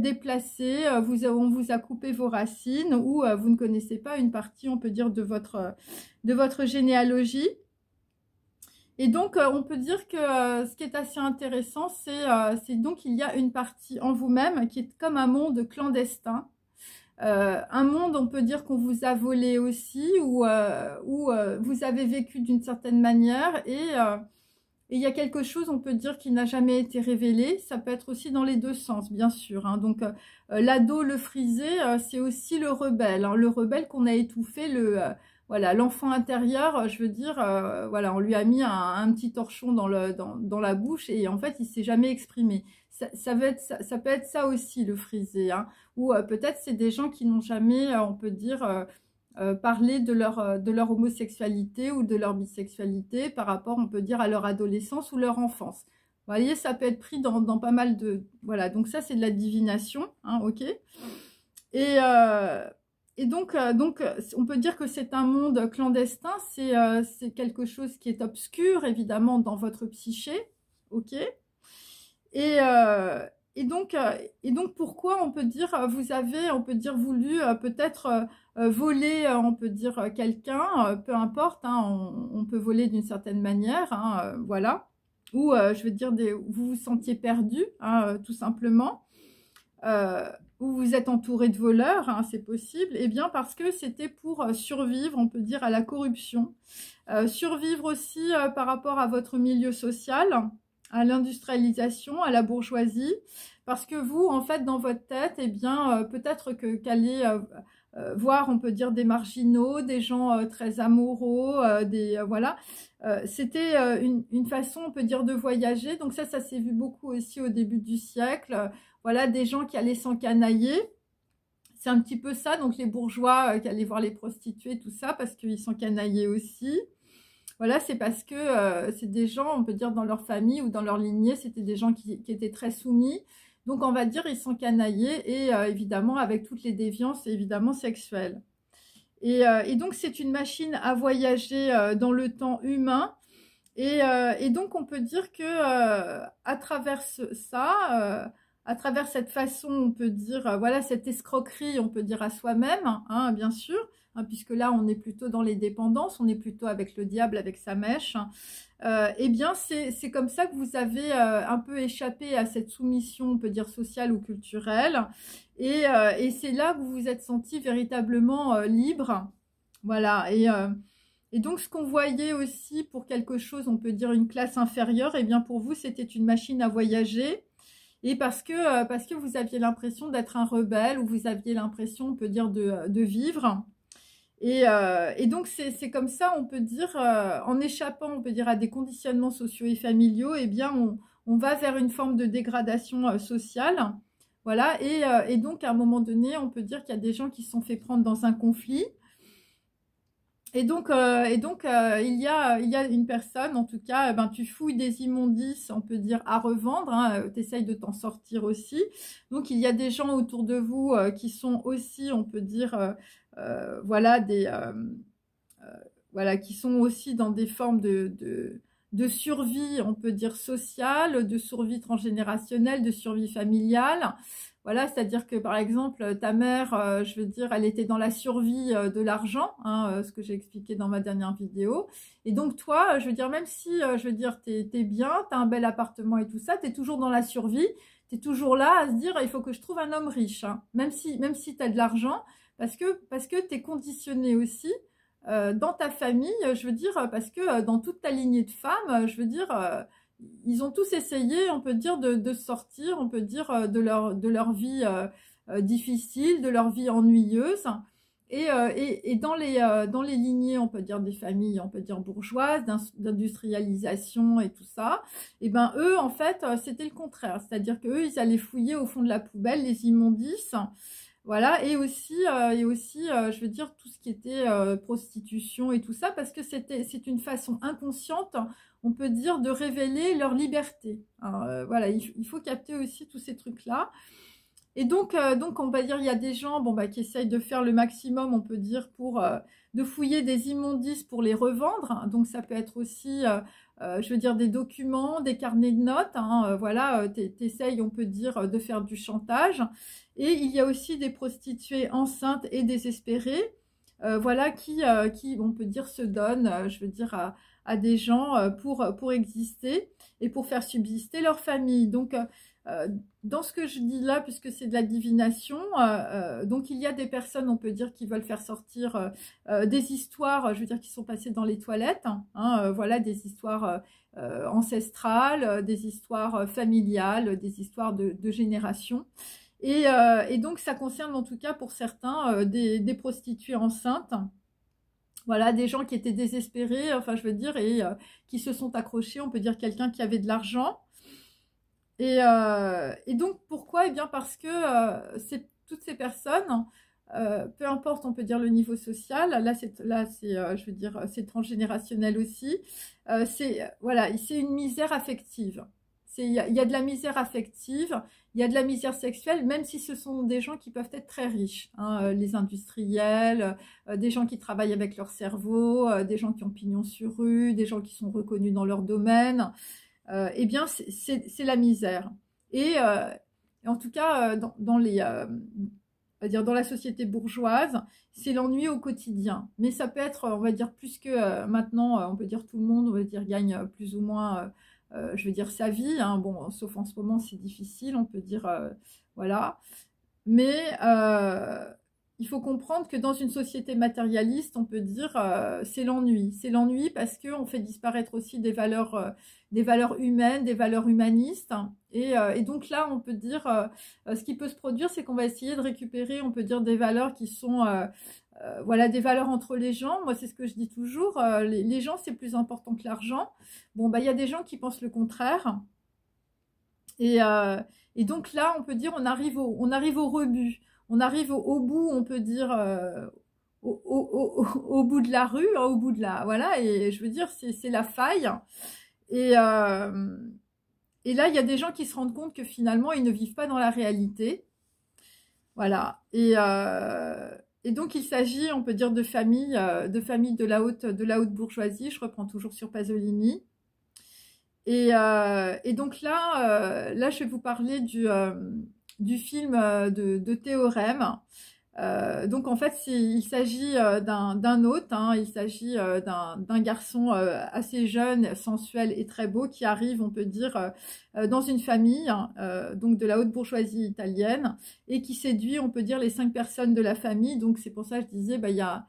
déplacé, on vous a coupé vos racines, ou vous ne connaissez pas une partie, on peut dire, de votre généalogie. Et donc, on peut dire que ce qui est assez intéressant, c'est donc il y a une partie en vous-même qui est comme un monde clandestin. Un monde, on peut dire qu'on vous a volé aussi, ou vous avez vécu d'une certaine manière, et il y a quelque chose, on peut dire, qui n'a jamais été révélé. Ça peut être aussi dans les deux sens, bien sûr. Hein. Donc, l'ado, le frisé, c'est aussi le rebelle. Hein. Le rebelle qu'on a étouffé, voilà, l'enfant intérieur, je veux dire, voilà, on lui a mis un petit torchon dans la bouche et en fait, il s'est jamais exprimé. Ça peut être ça aussi, le frisé. Hein. Ou peut-être c'est des gens qui n'ont jamais, on peut dire, parlé de leur homosexualité ou de leur bisexualité par rapport, on peut dire, à leur adolescence ou leur enfance. Vous voyez, ça peut être pris dans pas mal de... Voilà, donc ça, c'est de la divination, hein, ok. Et donc, on peut dire que c'est un monde clandestin, c'est quelque chose qui est obscur, évidemment, dans votre psyché, ok. Et, donc, pourquoi on peut dire, vous avez, on peut dire, voulu peut-être voler, on peut dire, quelqu'un, peu importe, hein, on peut voler d'une certaine manière, hein, voilà. Ou, je veux dire, vous vous sentiez perdu, hein, tout simplement. Où vous êtes entouré de voleurs, hein, c'est possible, et bien parce que c'était pour survivre, on peut dire, à la corruption. Survivre aussi par rapport à votre milieu social, à l'industrialisation, à la bourgeoisie, parce que vous, en fait, dans votre tête, eh bien, peut-être qu'allez voir, on peut dire, des marginaux, des gens très amoureux, voilà. C'était une façon, on peut dire, de voyager. Donc ça s'est vu beaucoup aussi au début du siècle. Voilà, des gens qui allaient s'encanailler. c'est un petit peu ça, donc les bourgeois qui allaient voir les prostituées, tout ça, parce qu'ils sont canaillés aussi. Voilà, c'est parce que c'est des gens, on peut dire, dans leur famille ou dans leur lignée, c'était des gens qui étaient très soumis. Donc, on va dire, ils sont canaillés et évidemment, avec toutes les déviances, évidemment, sexuelles. Et donc, c'est une machine à voyager dans le temps humain. Et donc, on peut dire que à travers ça, à travers cette façon, on peut dire, voilà, cette escroquerie, on peut dire à soi-même, hein, bien sûr, hein, puisque là, on est plutôt dans les dépendances, on est plutôt avec le diable, avec sa mèche. Eh bien, c'est comme ça que vous avez un peu échappé à cette soumission, on peut dire, sociale ou culturelle. Et c'est là que vous vous êtes senti véritablement libre. Voilà. Et donc, ce qu'on voyait aussi pour quelque chose, on peut dire une classe inférieure, eh bien, pour vous, c'était une machine à voyager. Et parce que vous aviez l'impression d'être un rebelle, ou vous aviez l'impression, on peut dire, de vivre. Et donc, c'est comme ça, on peut dire, en échappant, on peut dire, à des conditionnements sociaux et familiaux, eh bien, on va vers une forme de dégradation sociale. Voilà. Et donc, à un moment donné, on peut dire qu'il y a des gens qui se sont fait prendre dans un conflit. Et donc, il y a une personne, en tout cas, ben, tu fouilles des immondices, on peut dire, à revendre, hein, tu essayes de t'en sortir aussi. Donc, il y a des gens autour de vous qui sont aussi, on peut dire, voilà, voilà, qui sont aussi dans des formes de survie, on peut dire, sociale, de survie transgénérationnelle, de survie familiale. Voilà, c'est-à-dire que par exemple, ta mère, je veux dire, elle était dans la survie de l'argent, hein, ce que j'ai expliqué dans ma dernière vidéo. Et donc toi, je veux dire, même si, je veux dire, t'es bien, t'as un bel appartement et tout ça, t'es toujours dans la survie, t'es toujours là à se dire, il faut que je trouve un homme riche, hein, même si t'as de l'argent, parce que t'es conditionné aussi dans ta famille, je veux dire, parce que dans toute ta lignée de femmes, je veux dire, ils ont tous essayé, on peut dire, de sortir, on peut dire, de leur vie difficile, de leur vie ennuyeuse. Et dans les lignées, on peut dire des familles, on peut dire bourgeoises, d'industrialisation et tout ça, et ben eux, en fait, c'était le contraire. C'est-à-dire qu'eux, ils allaient fouiller au fond de la poubelle les immondices. Voilà, je veux dire, tout ce qui était prostitution et tout ça, parce que c'est une façon inconsciente, on peut dire, de révéler leur liberté. Alors, voilà, il faut capter aussi tous ces trucs-là. Et donc, on va dire, il y a des gens bon, bah, qui essayent de faire le maximum, on peut dire, pour de fouiller des immondices pour les revendre. Donc, ça peut être aussi, je veux dire, des documents, des carnets de notes. Hein, voilà, t'essayes, on peut dire, de faire du chantage. Et il y a aussi des prostituées enceintes et désespérées, voilà, qui, on peut dire, se donnent, je veux dire, à des gens pour exister et pour faire subsister leur famille. Donc, dans ce que je dis là, puisque c'est de la divination, donc il y a des personnes, on peut dire, qui veulent faire sortir des histoires, je veux dire, qui sont passées dans les toilettes, hein, voilà, des histoires ancestrales, des histoires familiales, des histoires de génération. Et donc ça concerne en tout cas pour certains des prostituées enceintes. Voilà, des gens qui étaient désespérés, enfin je veux dire, et qui se sont accrochés, on peut dire quelqu'un qui avait de l'argent. Et donc, pourquoi? Eh bien, parce que toutes ces personnes, peu importe, on peut dire le niveau social, là, je veux dire, c'est transgénérationnel aussi, voilà, c'est une misère affective. Il y a de la misère affective, il y a de la misère sexuelle, même si ce sont des gens qui peuvent être très riches, hein, les industriels, des gens qui travaillent avec leur cerveau, des gens qui ont pignon sur rue, des gens qui sont reconnus dans leur domaine. Eh bien, c'est la misère. En tout cas, on va dire dans la société bourgeoise, c'est l'ennui au quotidien. Mais ça peut être, on va dire, plus que maintenant, on peut dire tout le monde, on va dire, gagne plus ou moins, je veux dire, sa vie. Hein. Bon, sauf en ce moment, c'est difficile, on peut dire, voilà. Mais il faut comprendre que dans une société matérialiste, on peut dire c'est l'ennui. C'est l'ennui parce qu'on fait disparaître aussi des valeurs humaines, des valeurs humanistes. Et donc là, on peut dire, ce qui peut se produire, c'est qu'on va essayer de récupérer, on peut dire, des valeurs qui sont, voilà, des valeurs entre les gens. Moi, c'est ce que je dis toujours, les gens, c'est plus important que l'argent. Bon, bah, il y a des gens qui pensent le contraire. Et donc là, on peut dire, on arrive au rebut. on arrive au bout, on peut dire, au bout de la rue, hein, au bout de la, voilà, et je veux dire, c'est la faille. Et, et là, il y a des gens qui se rendent compte que finalement, ils ne vivent pas dans la réalité. Voilà. Et donc, il s'agit, on peut dire, de familles de la haute bourgeoisie. Je reprends toujours sur Pasolini. Et donc là, je vais vous parler du film de Théorème. Donc en fait, il s'agit d'un hôte, hein, il s'agit d'un garçon assez jeune, sensuel et très beau qui arrive, on peut dire, dans une famille, donc de la haute bourgeoisie italienne, et qui séduit, on peut dire, les 5 personnes de la famille. Donc c'est pour ça que je disais, bah, il y a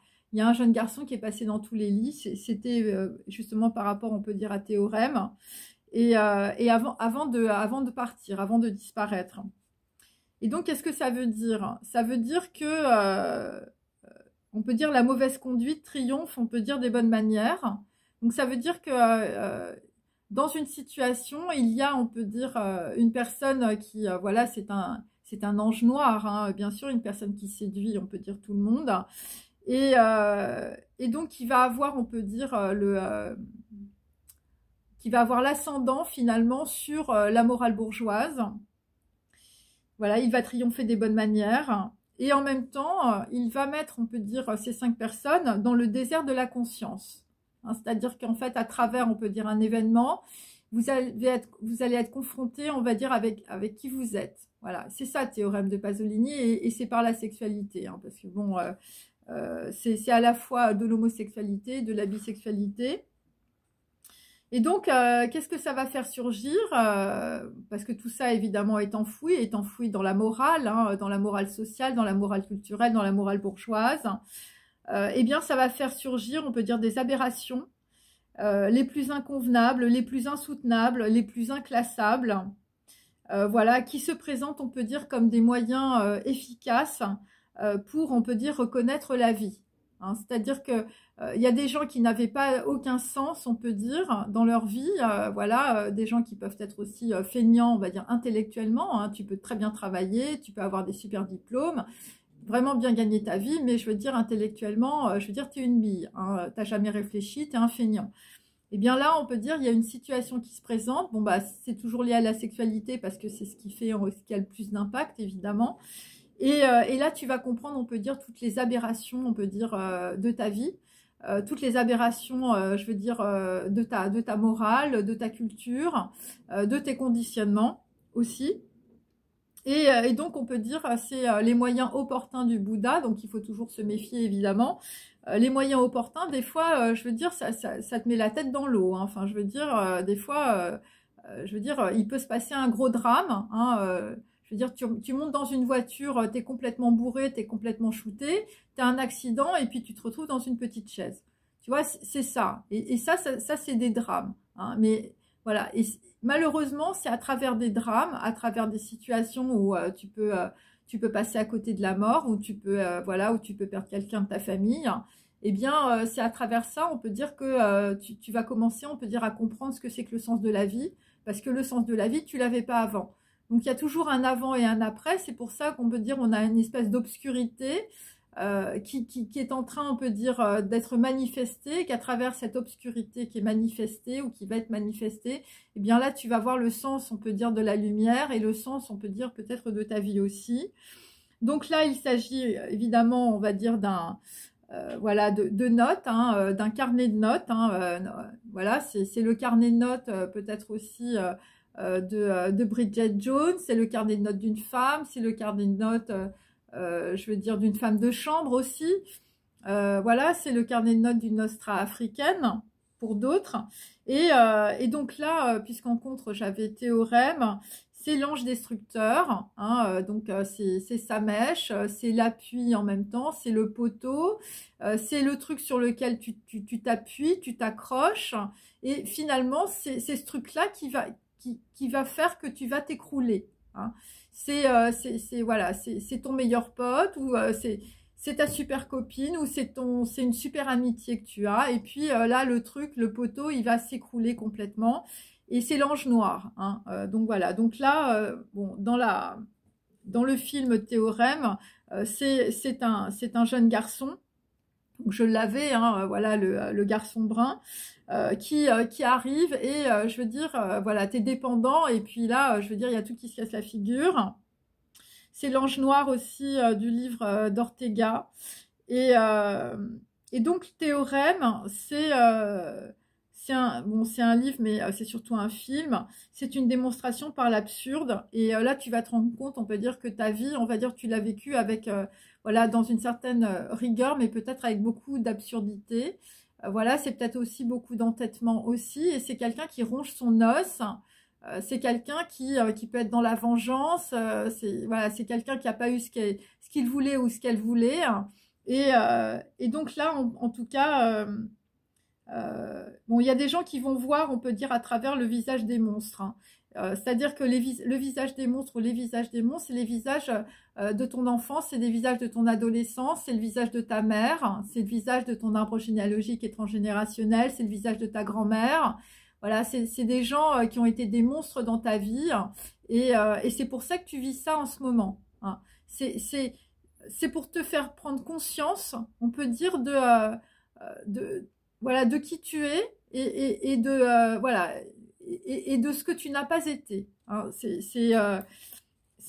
un jeune garçon qui est passé dans tous les lits. C'était justement par rapport, on peut dire, à Théorème. Et avant de partir, avant de disparaître. Et donc, qu'est-ce que ça veut dire? Ça veut dire que, on peut dire la mauvaise conduite triomphe, on peut dire des bonnes manières. Donc, ça veut dire que dans une situation, il y a, on peut dire, une personne qui, voilà, c'est un ange noir, hein, bien sûr, une personne qui séduit, on peut dire tout le monde. Et donc, il va avoir, on peut dire, qui va avoir l'ascendant finalement sur la morale bourgeoise. Voilà, il va triompher des bonnes manières. Et en même temps, il va mettre, on peut dire, ces 5 personnes dans le désert de la conscience. Hein, c'est-à-dire qu'en fait, à travers, on peut dire, un événement, vous allez être confronté, on va dire, avec qui vous êtes. Voilà, c'est ça le théorème de Pasolini, et c'est par la sexualité. Hein, parce que bon, c'est à la fois de l'homosexualité, de la bisexualité. Et donc, qu'est-ce que ça va faire surgir parce que tout ça, évidemment, est enfoui dans la morale, hein, dans la morale sociale, dans la morale culturelle, dans la morale bourgeoise. Eh bien, ça va faire surgir, on peut dire, des aberrations les plus inconvenables, les plus insoutenables, les plus inclassables, voilà, qui se présentent, on peut dire, comme des moyens efficaces pour, on peut dire, reconnaître la vie. Hein, c'est-à-dire que il y a des gens qui n'avaient pas aucun sens, on peut dire, dans leur vie. Voilà, des gens qui peuvent être aussi feignants, on va dire, intellectuellement. Hein, tu peux très bien travailler, tu peux avoir des super diplômes, vraiment bien gagner ta vie, mais je veux dire, intellectuellement, je veux dire, tu es une bille. Hein, tu n'as jamais réfléchi, tu es un feignant. Et bien là, on peut dire, il y a une situation qui se présente. Bon, bah, c'est toujours lié à la sexualité parce que c'est ce qui a le plus d'impact, évidemment. Et là, tu vas comprendre, on peut dire, toutes les aberrations, on peut dire, de ta vie. Toutes les aberrations, je veux dire, de ta morale, de ta culture, de tes conditionnements aussi. Et donc, on peut dire, c'est les moyens opportuns du Bouddha, donc il faut toujours se méfier, évidemment. Les moyens opportuns, des fois, je veux dire, ça te met la tête dans l'eau. Hein. Enfin, je veux dire, des fois, je veux dire, il peut se passer un gros drame, hein, je veux dire, tu montes dans une voiture, t'es complètement bourré, t'es complètement shooté, t'as un accident et puis tu te retrouves dans une petite chaise. Tu vois, c'est ça. Et ça c'est des drames. Hein. Mais voilà. Et malheureusement, c'est à travers des drames, à travers des situations où tu peux passer à côté de la mort, où voilà, où tu peux perdre quelqu'un de ta famille. Eh bien, c'est à travers ça, on peut dire que tu vas commencer, on peut dire, à comprendre ce que c'est que le sens de la vie, parce que le sens de la vie, tu l'avais pas avant. Donc il y a toujours un avant et un après, c'est pour ça qu'on peut dire on a une espèce d'obscurité qui est en train, on peut dire, d'être manifestée, qu'à travers cette obscurité qui est manifestée ou qui va être manifestée, eh bien là tu vas voir le sens, on peut dire, de la lumière et le sens, on peut dire, peut-être de ta vie aussi. Donc là il s'agit évidemment, on va dire, voilà, de notes, hein, d'un carnet de notes. Hein, voilà, c'est le carnet de notes peut-être aussi de Bridget Jones, c'est le carnet de notes d'une femme, c'est le carnet de notes, je veux dire, d'une femme de chambre aussi. Voilà, c'est le carnet de notes d'une nostra africaine pour d'autres. Et donc là, puisqu'en contre j'avais Théorème, c'est l'ange destructeur, hein, donc c'est sa mèche, c'est l'appui en même temps, c'est le poteau, c'est le truc sur lequel tu t'appuies, tu t'accroches, et finalement c'est ce truc-là qui va faire que tu vas t'écrouler. Hein. Voilà, c'est ton meilleur pote ou c'est ta super copine ou c'est une super amitié que tu as. Et puis là, le poteau, il va s'écrouler complètement. Et c'est l'ange noir. Hein. Donc voilà. Donc là, bon, dans dans le film Théorème, c'est un jeune garçon. Donc je l'avais, hein, voilà, le garçon brun qui arrive et je veux dire, voilà, t'es dépendant et puis là, je veux dire, il y a tout qui se casse la figure. C'est l'ange noir aussi du livre d'Ortega. Et, euh, et donc, Théorème, c'est un livre, mais c'est surtout un film. C'est une démonstration par l'absurde. Et là, tu vas te rendre compte, on peut dire que ta vie, on va dire, tu l'as vécue avec, voilà, dans une certaine rigueur, mais peut-être avec beaucoup d'absurdité. Voilà, c'est peut-être aussi beaucoup d'entêtement aussi. Et c'est quelqu'un qui ronge son os. C'est quelqu'un qui peut être dans la vengeance. Voilà, c'est quelqu'un qui n'a pas eu ce qu'il voulait ou ce qu'elle voulait. Et donc là, en tout cas, bon, il y a des gens qui vont voir, on peut dire, à travers le visage des monstres. Hein. C'est-à-dire que le visage des monstres ou les visages des monstres, c'est les visages de ton enfance, c'est des visages de ton adolescence, c'est le visage de ta mère, c'est le visage de ton arbre généalogique et transgénérationnel, c'est le visage de ta grand-mère. Voilà, c'est des gens qui ont été des monstres dans ta vie et c'est pour ça que tu vis ça en ce moment. Hein. C'est pour te faire prendre conscience, on peut dire, de voilà, de qui tu es et de voilà et de ce que tu n'as pas été. Hein. C'est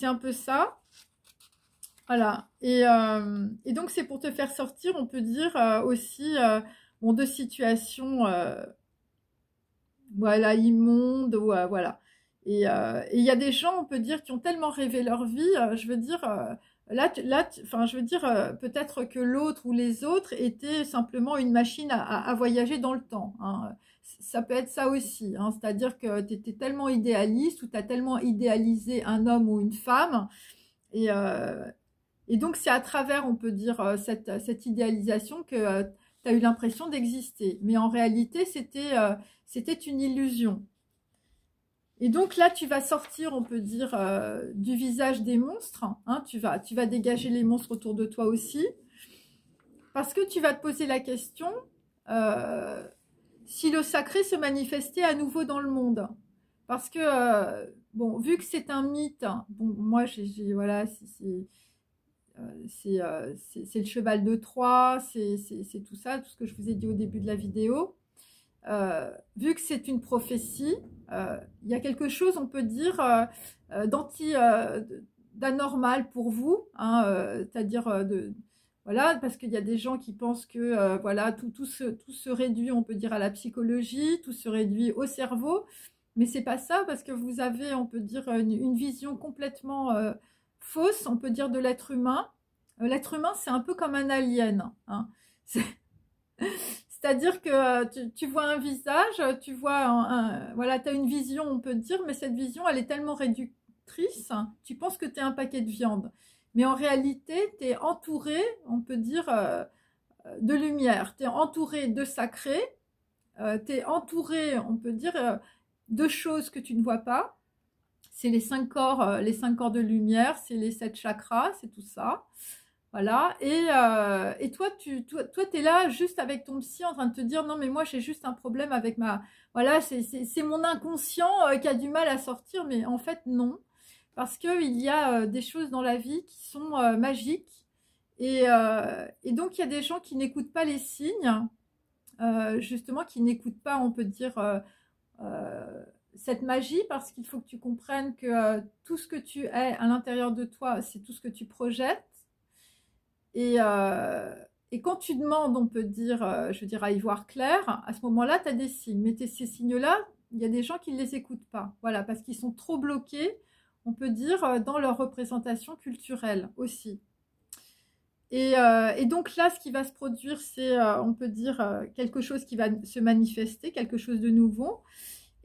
un peu ça. Voilà. Et donc c'est pour te faire sortir, on peut dire aussi bon, de situations voilà immondes ou voilà. Et il y a des gens, on peut dire, qui ont tellement rêvé leur vie. Je veux dire. Enfin, je veux dire, peut-être que l'autre ou les autres étaient simplement une machine à voyager dans le temps. Hein. Ça peut être ça aussi. Hein. C'est-à-dire que tu étais tellement idéaliste ou tu as tellement idéalisé un homme ou une femme. Et, euh, et donc, c'est à travers, on peut dire, cette idéalisation que tu as eu l'impression d'exister. Mais en réalité, c'était une illusion. Et donc là, tu vas sortir, on peut dire, du visage des monstres. Hein, tu vas dégager les monstres autour de toi aussi. Parce que tu vas te poser la question si le sacré se manifestait à nouveau dans le monde. Parce que, bon, vu que c'est un mythe, bon, moi, voilà, c'est le cheval de Troie, c'est tout ça, tout ce que je vous ai dit au début de la vidéo. Vu que c'est une prophétie, il y a quelque chose, on peut dire, d'anormal pour vous, hein, c'est-à-dire voilà, parce qu'il y a des gens qui pensent que voilà, tout se réduit, on peut dire, à la psychologie, tout se réduit au cerveau, mais c'est pas ça, parce que vous avez, on peut dire, une vision complètement fausse, on peut dire, de l'être humain. L'être humain, c'est un peu comme un alien, hein. C'est-à-dire que tu vois un visage, tu vois voilà, tu as une vision, on peut dire, mais cette vision, elle est tellement réductrice, hein, tu penses que tu es un paquet de viande. Mais en réalité, tu es entouré, on peut dire, de lumière, tu es entouré de sacré, tu es entouré, on peut dire, de choses que tu ne vois pas. C'est les 5 corps de lumière, c'est les 7 chakras, c'est tout ça. Voilà, et toi, t'es là juste avec ton psy en train de te dire non mais moi j'ai juste un problème avec voilà, c'est mon inconscient qui a du mal à sortir, mais en fait non, parce que il y a des choses dans la vie qui sont magiques, et donc il y a des gens qui n'écoutent pas les signes, justement qui n'écoutent pas, on peut dire, cette magie, parce qu'il faut que tu comprennes que tout ce que tu es à l'intérieur de toi, c'est tout ce que tu projettes. Et quand tu demandes, on peut dire, je veux dire, à y voir clair, à ce moment-là, tu as des signes. Mais ces signes-là, il y a des gens qui ne les écoutent pas. Voilà, parce qu'ils sont trop bloqués, on peut dire, dans leur représentation culturelle aussi. Et donc là, ce qui va se produire, c'est, on peut dire, quelque chose qui va se manifester, quelque chose de nouveau.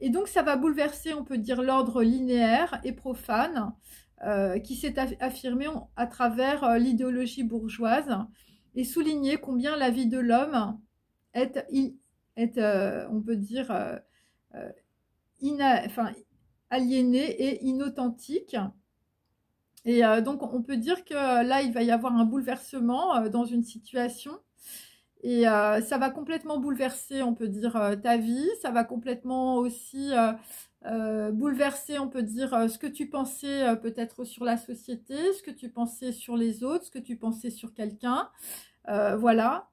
Et donc, ça va bouleverser, on peut dire, l'ordre linéaire et profane qui s'est affirmé à travers l'idéologie bourgeoise et souligner combien la vie de l'homme est on peut dire, enfin, aliénée et inauthentique. Et donc, on peut dire que là, il va y avoir un bouleversement dans une situation. Et ça va complètement bouleverser, on peut dire, ta vie. Ça va complètement aussi bouleverser, on peut dire, ce que tu pensais peut-être sur la société, ce que tu pensais sur les autres, ce que tu pensais sur quelqu'un. Voilà.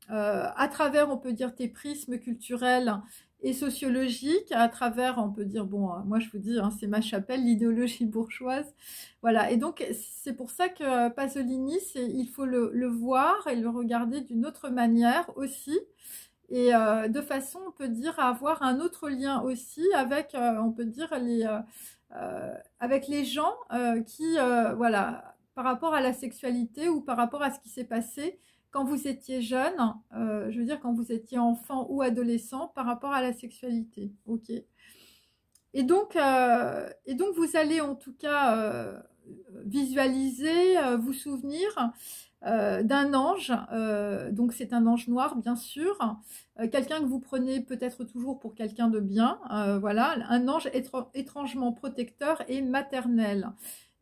À travers, on peut dire, tes prismes culturels et sociologiques, à travers, on peut dire, bon, moi je vous dis, hein, c'est ma chapelle, l'idéologie bourgeoise. Voilà, et donc c'est pour ça que Pasolini, il faut le voir et le regarder d'une autre manière aussi, et de façon, on peut dire, à avoir un autre lien aussi avec, on peut dire, avec les gens qui, voilà, par rapport à la sexualité ou par rapport à ce qui s'est passé quand vous étiez jeune, je veux dire quand vous étiez enfant ou adolescent, par rapport à la sexualité. Ok. Et donc vous allez en tout cas visualiser, vous souvenir d'un ange. Donc c'est un ange noir, bien sûr. Quelqu'un que vous prenez peut-être toujours pour quelqu'un de bien. Voilà, un ange étrangement protecteur et maternel.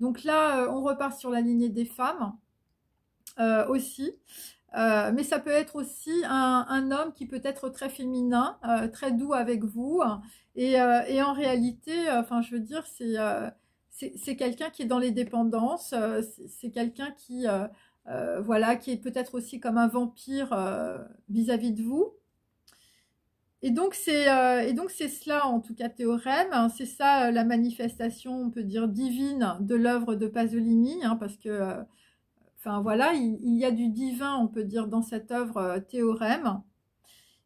Donc là, on repart sur la lignée des femmes aussi. Mais ça peut être aussi un homme qui peut être très féminin, très doux avec vous. Et en réalité, enfin, je veux dire, c'est quelqu'un qui est dans les dépendances. C'est quelqu'un qui, voilà, qui est peut-être aussi comme un vampire vis-à-vis de vous. Et donc c'est cela en tout cas théorème, hein, c'est ça la manifestation, on peut dire divine de l'œuvre de Pasolini, hein, parce que enfin voilà, il y a du divin, on peut dire, dans cette œuvre théorème,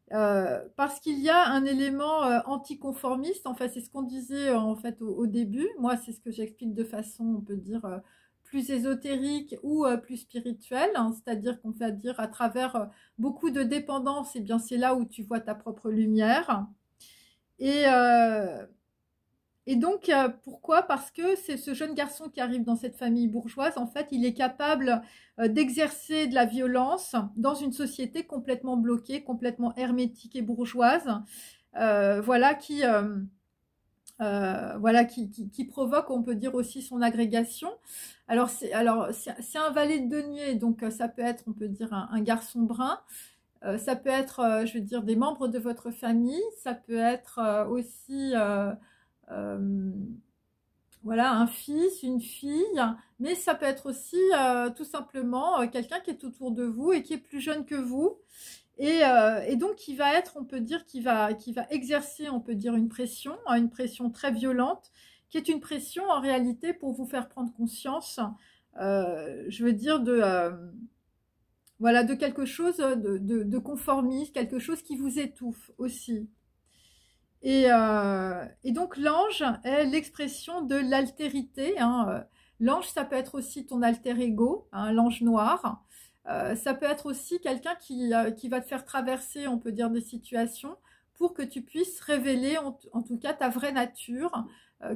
parce qu'il y a un élément anticonformiste. En fait, c'est ce qu'on disait en fait au début. Moi, c'est ce que j'explique de façon, on peut dire, plus ésotérique ou plus spirituelle, hein, c'est-à-dire qu'on va dire à travers beaucoup de dépendance, et bien c'est là où tu vois ta propre lumière. Et et donc, pourquoi? Parce que c'est ce jeune garçon qui arrive dans cette famille bourgeoise, en fait, il est capable d'exercer de la violence dans une société complètement bloquée, complètement hermétique et bourgeoise, voilà, voilà, qui provoque, on peut dire aussi, son agrégation. Alors, c'est un valet de denier, donc ça peut être, on peut dire, un garçon brun. Ça peut être, je veux dire, des membres de votre famille. Ça peut être aussi euh, voilà, un fils, une fille, mais ça peut être aussi tout simplement quelqu'un qui est autour de vous et qui est plus jeune que vous. Et donc qui va être, on peut dire, qui va exercer, on peut dire, une pression très violente, qui est une pression en réalité pour vous faire prendre conscience, je veux dire, voilà, de quelque chose de conformiste, quelque chose qui vous étouffe aussi. Et donc l'ange est l'expression de l'altérité, hein. L'ange, ça peut être aussi ton alter ego, hein, l'ange noir. Ça peut être aussi quelqu'un qui va te faire traverser, on peut dire, des situations pour que tu puisses révéler en tout cas ta vraie nature,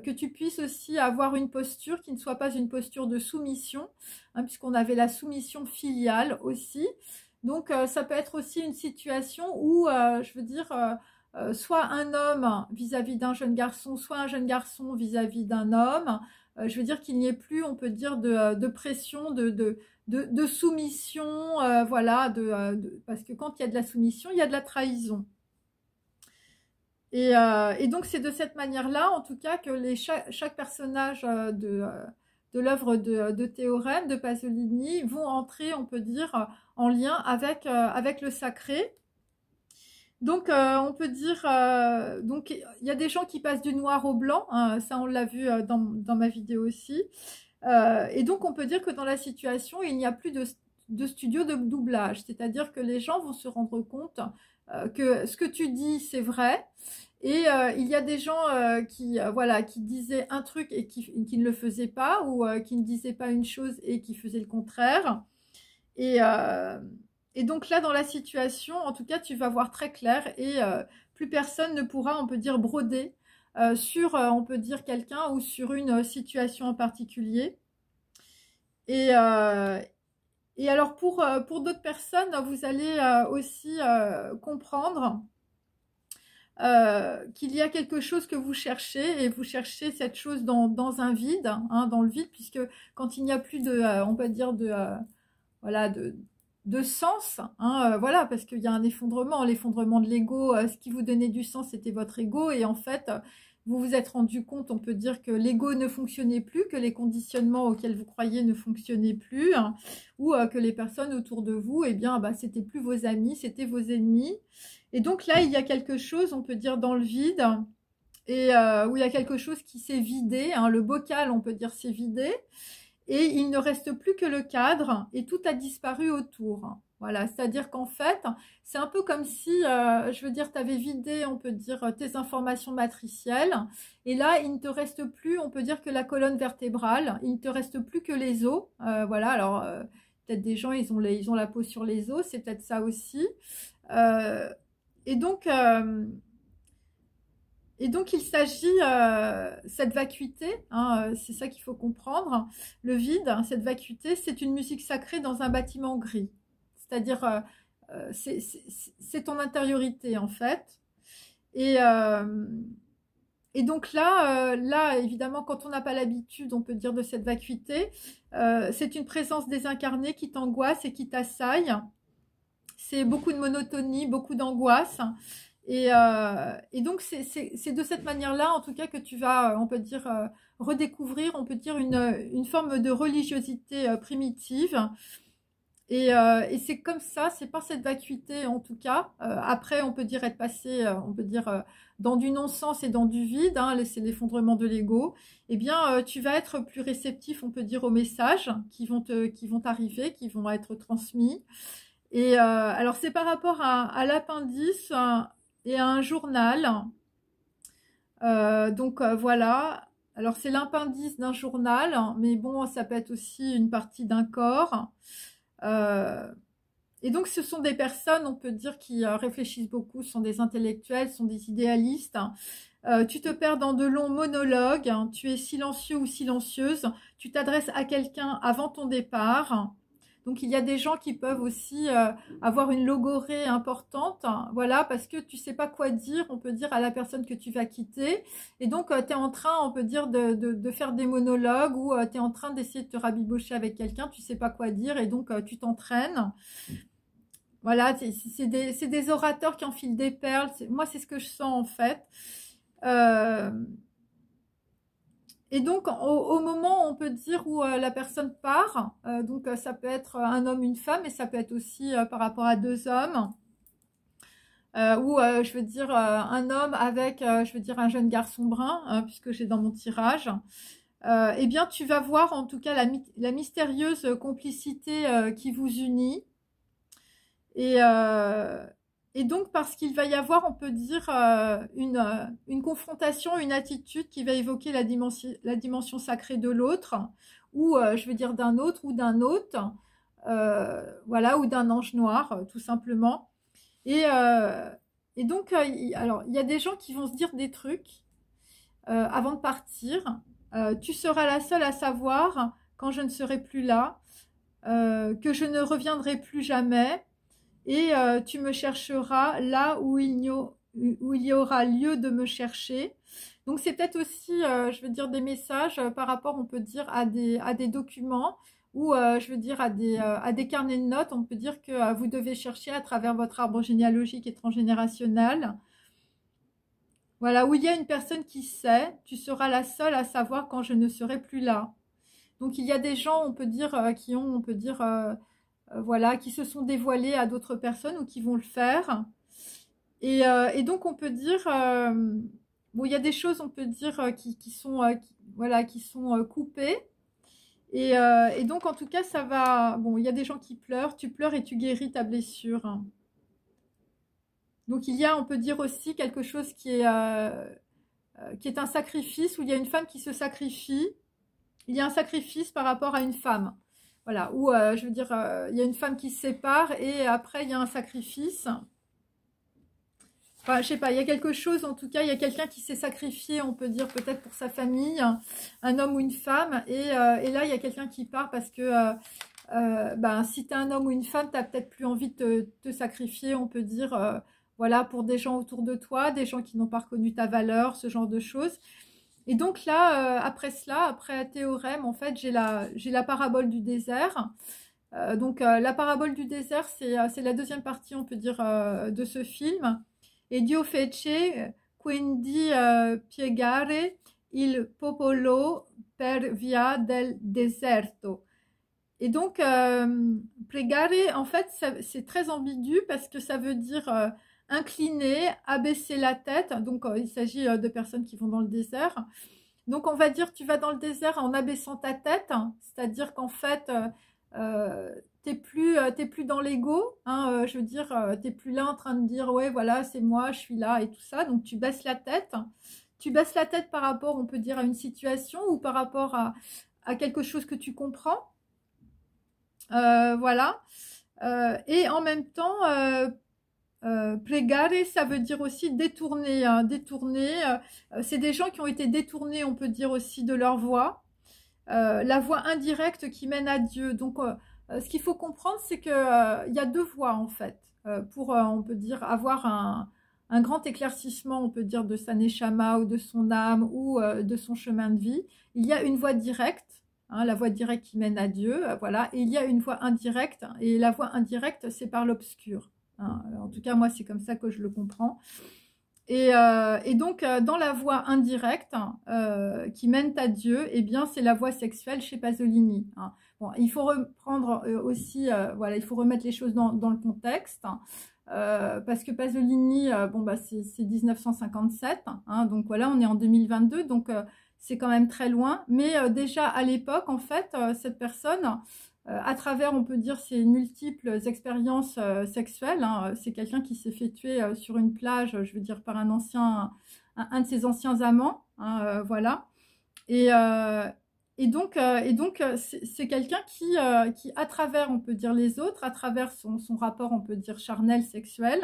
que tu puisses aussi avoir une posture qui ne soit pas une posture de soumission, hein, puisqu'on avait la soumission filiale aussi. Donc ça peut être aussi une situation où, je veux dire, soit un homme vis-à-vis d'un jeune garçon, soit un jeune garçon vis-à-vis d'un homme. Je veux dire qu'il n'y ait plus, on peut dire, de pression, de soumission, voilà, parce que quand il y a de la soumission, il y a de la trahison. Et donc c'est de cette manière-là, en tout cas, que chaque personnage de l'œuvre de Théorème, de Pasolini, vont entrer, on peut dire, en lien avec le sacré. Donc, on peut dire, donc il y a des gens qui passent du noir au blanc, hein, ça on l'a vu dans ma vidéo aussi. Et donc, on peut dire que dans la situation, il n'y a plus de studio de doublage, c'est-à-dire que les gens vont se rendre compte que ce que tu dis, c'est vrai. Et il y a des gens voilà, qui disaient un truc et qui ne le faisaient pas, ou qui ne disaient pas une chose et qui faisaient le contraire. Et, euh, et donc là, dans la situation, en tout cas, tu vas voir très clair, et plus personne ne pourra, on peut dire, broder sur, on peut dire, quelqu'un ou sur une situation en particulier. Et, euh, et alors, pour d'autres personnes, vous allez aussi comprendre qu'il y a quelque chose que vous cherchez, et vous cherchez cette chose dans un vide, hein, dans le vide, puisque quand il n'y a plus de, on peut dire, voilà, de sens, hein, voilà, parce qu'il y a un effondrement, l'effondrement de l'ego. Ce qui vous donnait du sens, c'était votre ego, et en fait, vous vous êtes rendu compte, on peut dire, que l'ego ne fonctionnait plus, que les conditionnements auxquels vous croyez ne fonctionnaient plus, hein, ou que les personnes autour de vous, eh bien, bah, c'était plus vos amis, c'était vos ennemis. Et donc là, il y a quelque chose, on peut dire, dans le vide, et où il y a quelque chose qui s'est vidé, hein, le bocal, on peut dire, s'est vidé, et il ne reste plus que le cadre, et tout a disparu autour. Voilà, c'est-à-dire qu'en fait, c'est un peu comme si, je veux dire, tu avais vidé, on peut dire, tes informations matricielles, et là, il ne te reste plus, on peut dire, que la colonne vertébrale, il ne te reste plus que les os. Voilà, alors, peut-être des gens, ils ont la peau sur les os, c'est peut-être ça aussi. Euh, et donc... il s'agit, cette vacuité, hein, c'est ça qu'il faut comprendre, le vide, hein, cette vacuité, c'est une musique sacrée dans un bâtiment gris. C'est-à-dire, c'est ton intériorité, en fait. Et, euh, et donc là, évidemment, quand on n'a pas l'habitude, on peut dire, de cette vacuité, c'est une présence désincarnée qui t'angoisse et qui t'assaille. C'est beaucoup de monotonie, beaucoup d'angoisse. Et donc, c'est de cette manière-là, en tout cas, que tu vas, on peut dire, redécouvrir, on peut dire, une forme de religiosité primitive. Et c'est comme ça, c'est par cette vacuité, en tout cas. Après, on peut dire être passé, on peut dire, dans du non-sens et dans du vide, hein, c'est l'effondrement de l'ego. Eh bien, tu vas être plus réceptif, on peut dire, aux messages qui vont t'arriver, qui vont être transmis. Et alors, c'est par rapport à l'appendice et à un journal. Voilà. Alors, c'est l'appendice d'un journal, mais bon, ça peut être aussi une partie d'un corps. Euh, et donc, ce sont des personnes, on peut dire, qui réfléchissent beaucoup, sont des intellectuels, sont des idéalistes. Tu te perds dans de longs monologues, hein, tu es silencieux ou silencieuse, tu t'adresses à quelqu'un avant ton départ. Donc il y a des gens qui peuvent aussi avoir une logorée importante, hein, voilà, parce que tu sais pas quoi dire, on peut dire, à la personne que tu vas quitter. Et donc tu es en train, on peut dire, de faire des monologues, ou tu es en train d'essayer de te rabibocher avec quelqu'un, tu sais pas quoi dire, et donc tu t'entraînes. Voilà, c'est des orateurs qui enfilent des perles. Moi, c'est ce que je sens, en fait. Euh, et donc, au moment, on peut dire, où la personne part, donc ça peut être un homme, une femme, et ça peut être aussi par rapport à deux hommes, ou je veux dire un homme avec, je veux dire, un jeune garçon brun, hein, puisque j'ai dans mon tirage. Eh bien, tu vas voir en tout cas la mystérieuse complicité qui vous unit. Et, euh, et donc, parce qu'il va y avoir, on peut dire, une confrontation, une attitude qui va évoquer la dimension sacrée de l'autre, ou je veux dire d'un autre ou d'un autre, voilà, ou d'un ange noir, tout simplement. Et, euh, et donc, alors, il y a des gens qui vont se dire des trucs avant de partir. Tu seras la seule à savoir quand je ne serai plus là, que je ne reviendrai plus jamais. Et tu me chercheras là où où il y aura lieu de me chercher. Donc c'est peut-être aussi, je veux dire, des messages par rapport, on peut dire, à des documents, ou je veux dire, à des carnets de notes. On peut dire que vous devez chercher à travers votre arbre généalogique et transgénérationnel. Voilà, où il y a une personne qui sait, tu seras la seule à savoir quand je ne serai plus là. Donc il y a des gens, on peut dire, qui ont, on peut dire, voilà, qui se sont dévoilés à d'autres personnes, ou qui vont le faire. Et donc on peut dire, bon, il y a des choses, on peut dire, qui sont, voilà, qui sont coupées. Et donc en tout cas, ça va. Bon, il y a des gens qui pleurent, tu pleures et tu guéris ta blessure. Donc il y a, on peut dire aussi, quelque chose qui est un sacrifice, où il y a une femme qui se sacrifie. Il y a un sacrifice par rapport à une femme. Voilà, où je veux dire, il y a une femme qui se sépare, et après il y a un sacrifice. Enfin, je sais pas, il y a quelque chose, en tout cas, il y a quelqu'un qui s'est sacrifié, on peut dire, peut-être pour sa famille, un homme ou une femme. Et là, il y a quelqu'un qui part parce que ben, si tu es un homme ou une femme, tu n'as peut-être plus envie de te sacrifier, on peut dire, voilà, pour des gens autour de toi, des gens qui n'ont pas reconnu ta valeur, ce genre de choses. Et donc là, après cela, après Théorème, en fait, j'ai la parabole du désert. Donc la parabole du désert, c'est la deuxième partie, on peut dire, de ce film. Et Dio fece quindi piegare il popolo per via del deserto. Et donc, pregare, en fait, c'est très ambigu parce que ça veut dire incliner, abaisser la tête. Donc, il s'agit de personnes qui vont dans le désert. Donc, on va dire, tu vas dans le désert en abaissant ta tête, c'est-à-dire qu'en fait, t'es plus dans l'ego, hein, je veux dire, t'es plus là en train de dire, ouais, voilà, c'est moi, je suis là et tout ça. Donc, tu baisses la tête. Tu baisses la tête par rapport, on peut dire, à une situation ou par rapport à quelque chose que tu comprends. Voilà. Et en même temps, pregare, ça veut dire aussi détourner. Hein, détourner, c'est des gens qui ont été détournés, on peut dire aussi, de leur voie. La voie indirecte qui mène à Dieu. Donc, ce qu'il faut comprendre, c'est qu'il y a deux voies, en fait, pour, on peut dire, avoir un grand éclaircissement, on peut dire, de sa neshama ou de son âme ou de son chemin de vie. Il y a une voie directe. Hein, la voie directe qui mène à Dieu, voilà. Et il y a une voie indirecte, et la voie indirecte, c'est par l'obscur. Hein. En tout cas, moi, c'est comme ça que je le comprends. Et donc, dans la voie indirecte qui mène à Dieu, eh bien, c'est la voie sexuelle chez Pasolini. Hein. Bon, il faut reprendre aussi, voilà, il faut remettre les choses dans le contexte. Parce que Pasolini, bon, bah, c'est 1957, hein, donc voilà, on est en 2022, donc c'est quand même très loin. Mais déjà à l'époque, en fait, cette personne, à travers, on peut dire, ses multiples expériences sexuelles, hein, c'est quelqu'un qui s'est fait tuer sur une plage, je veux dire, par un de ses anciens amants, hein, voilà. Et donc, c'est quelqu'un qui, à travers, on peut dire, les autres, à travers son rapport, on peut dire, charnel, sexuel,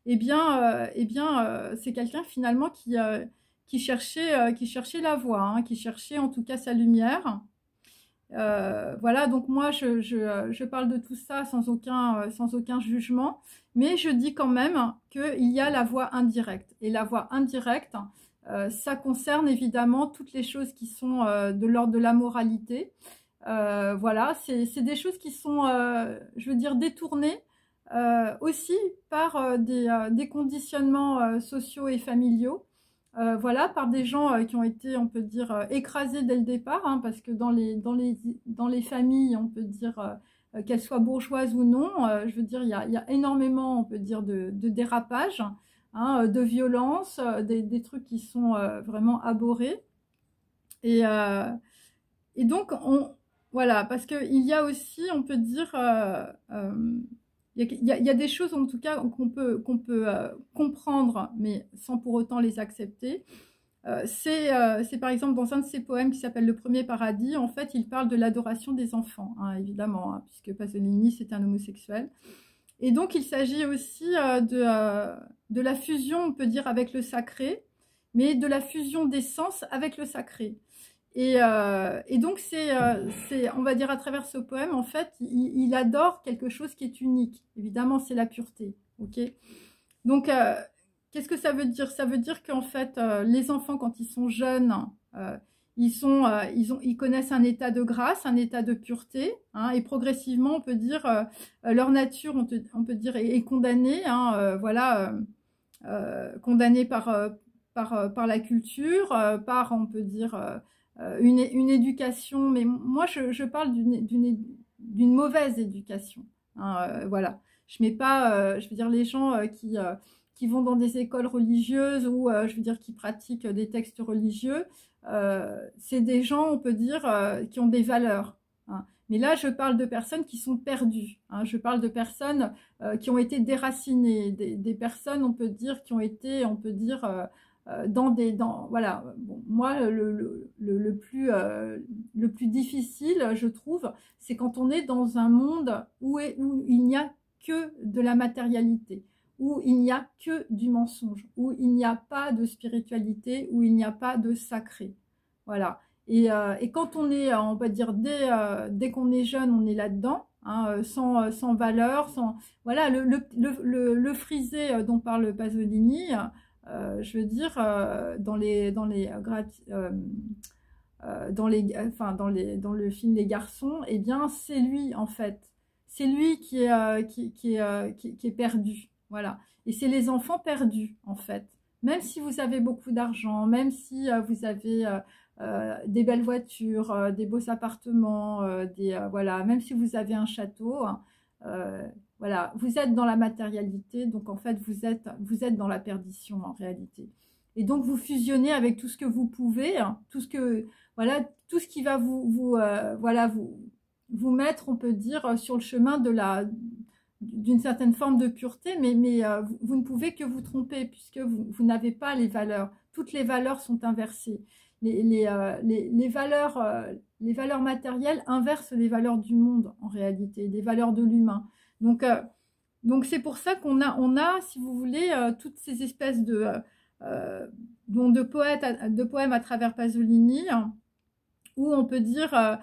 c'est quelqu'un finalement qui cherchait la voie, hein, qui cherchait en tout cas sa lumière. Voilà, donc moi, je parle de tout ça sans aucun jugement, mais je dis quand même qu'il y a la voie indirecte. Et la voie indirecte, ça concerne évidemment toutes les choses qui sont de l'ordre de la moralité. Voilà, c'est des choses qui sont, je veux dire, détournées aussi par des conditionnements sociaux et familiaux. Voilà, par des gens qui ont été, on peut dire, écrasés dès le départ, hein, parce que dans les familles, on peut dire, qu'elles soient bourgeoises ou non, je veux dire, il y a énormément, on peut dire, de dérapages, hein, de violences, des trucs qui sont vraiment abhorrés. Et donc, voilà, parce qu'il y a aussi, on peut dire, il y a des choses en tout cas qu'on peut comprendre, mais sans pour autant les accepter. C'est par exemple dans un de ses poèmes qui s'appelle Le Premier Paradis, en fait, il parle de l'adoration des enfants, hein, évidemment, hein, puisque Pasolini, c'est un homosexuel. Et donc, il s'agit aussi de la fusion, on peut dire, avec le sacré, mais de la fusion des sens avec le sacré. Et donc, on va dire, à travers ce poème, en fait, il adore quelque chose qui est unique. Évidemment, c'est la pureté. Ok. Donc, qu'est-ce que ça veut dire? Ça veut dire qu'en fait, les enfants, quand ils sont jeunes, ils connaissent un état de grâce, un état de pureté, hein, et progressivement, on peut dire, leur nature, on peut dire, est condamnée, hein, voilà, condamnée par la culture, par, on peut dire, une éducation, mais moi je parle d'une mauvaise éducation, hein, voilà. Je mets pas, je veux dire, les gens qui vont dans des écoles religieuses ou je veux dire qui pratiquent des textes religieux, c'est des gens, on peut dire, qui ont des valeurs, hein. Mais là, je parle de personnes qui sont perdues, hein. Je parle de personnes qui ont été déracinées, des personnes, on peut dire, qui ont été, on peut dire, voilà. Bon, moi, le plus difficile, je trouve, c'est quand on est dans un monde où il n'y a que de la matérialité, où il n'y a que du mensonge, où il n'y a pas de spiritualité, où il n'y a pas de sacré. Voilà. Et quand on est, on va dire, dès qu'on est jeune, on est là-dedans, hein, sans valeur, voilà, le frisé dont parle Pasolini, je veux dire, dans le film Les Garçons, eh bien, c'est lui, en fait, c'est lui qui est perdu. Voilà. Et c'est les enfants perdus, en fait. Même si vous avez beaucoup d'argent, même si vous avez des belles voitures, des beaux appartements, voilà, même si vous avez un château, hein, voilà, vous êtes dans la matérialité, donc en fait vous êtes dans la perdition en réalité. Et donc vous fusionnez avec tout ce que vous pouvez, hein, voilà, tout ce qui va voilà, vous mettre, on peut dire, sur le chemin d'une certaine forme de pureté, mais vous ne pouvez que vous tromper puisque vous n'avez pas les valeurs. Toutes les valeurs sont inversées. Les valeurs matérielles inversent les valeurs du monde en réalité, les valeurs de l'humain. Donc c'est pour ça qu'on a, si vous voulez, toutes ces espèces de poèmes à travers Pasolini, hein, où on peut dire,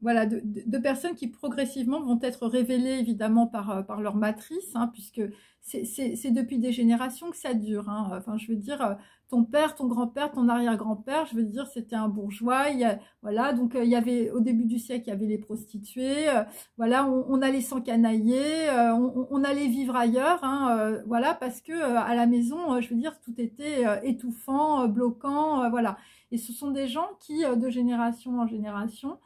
voilà, de personnes qui progressivement vont être révélées évidemment par leur matrice, hein, puisque c'est depuis des générations que ça dure. Hein. Enfin, je veux dire, ton père, ton grand-père, ton arrière-grand-père, je veux dire, c'était un bourgeois. Voilà, donc il y avait au début du siècle, il y avait les prostituées. Voilà, on allait s'encanailler, on allait vivre ailleurs. Hein, voilà, parce que à la maison, je veux dire, tout était étouffant, bloquant. Voilà. Et ce sont des gens qui, de génération en génération,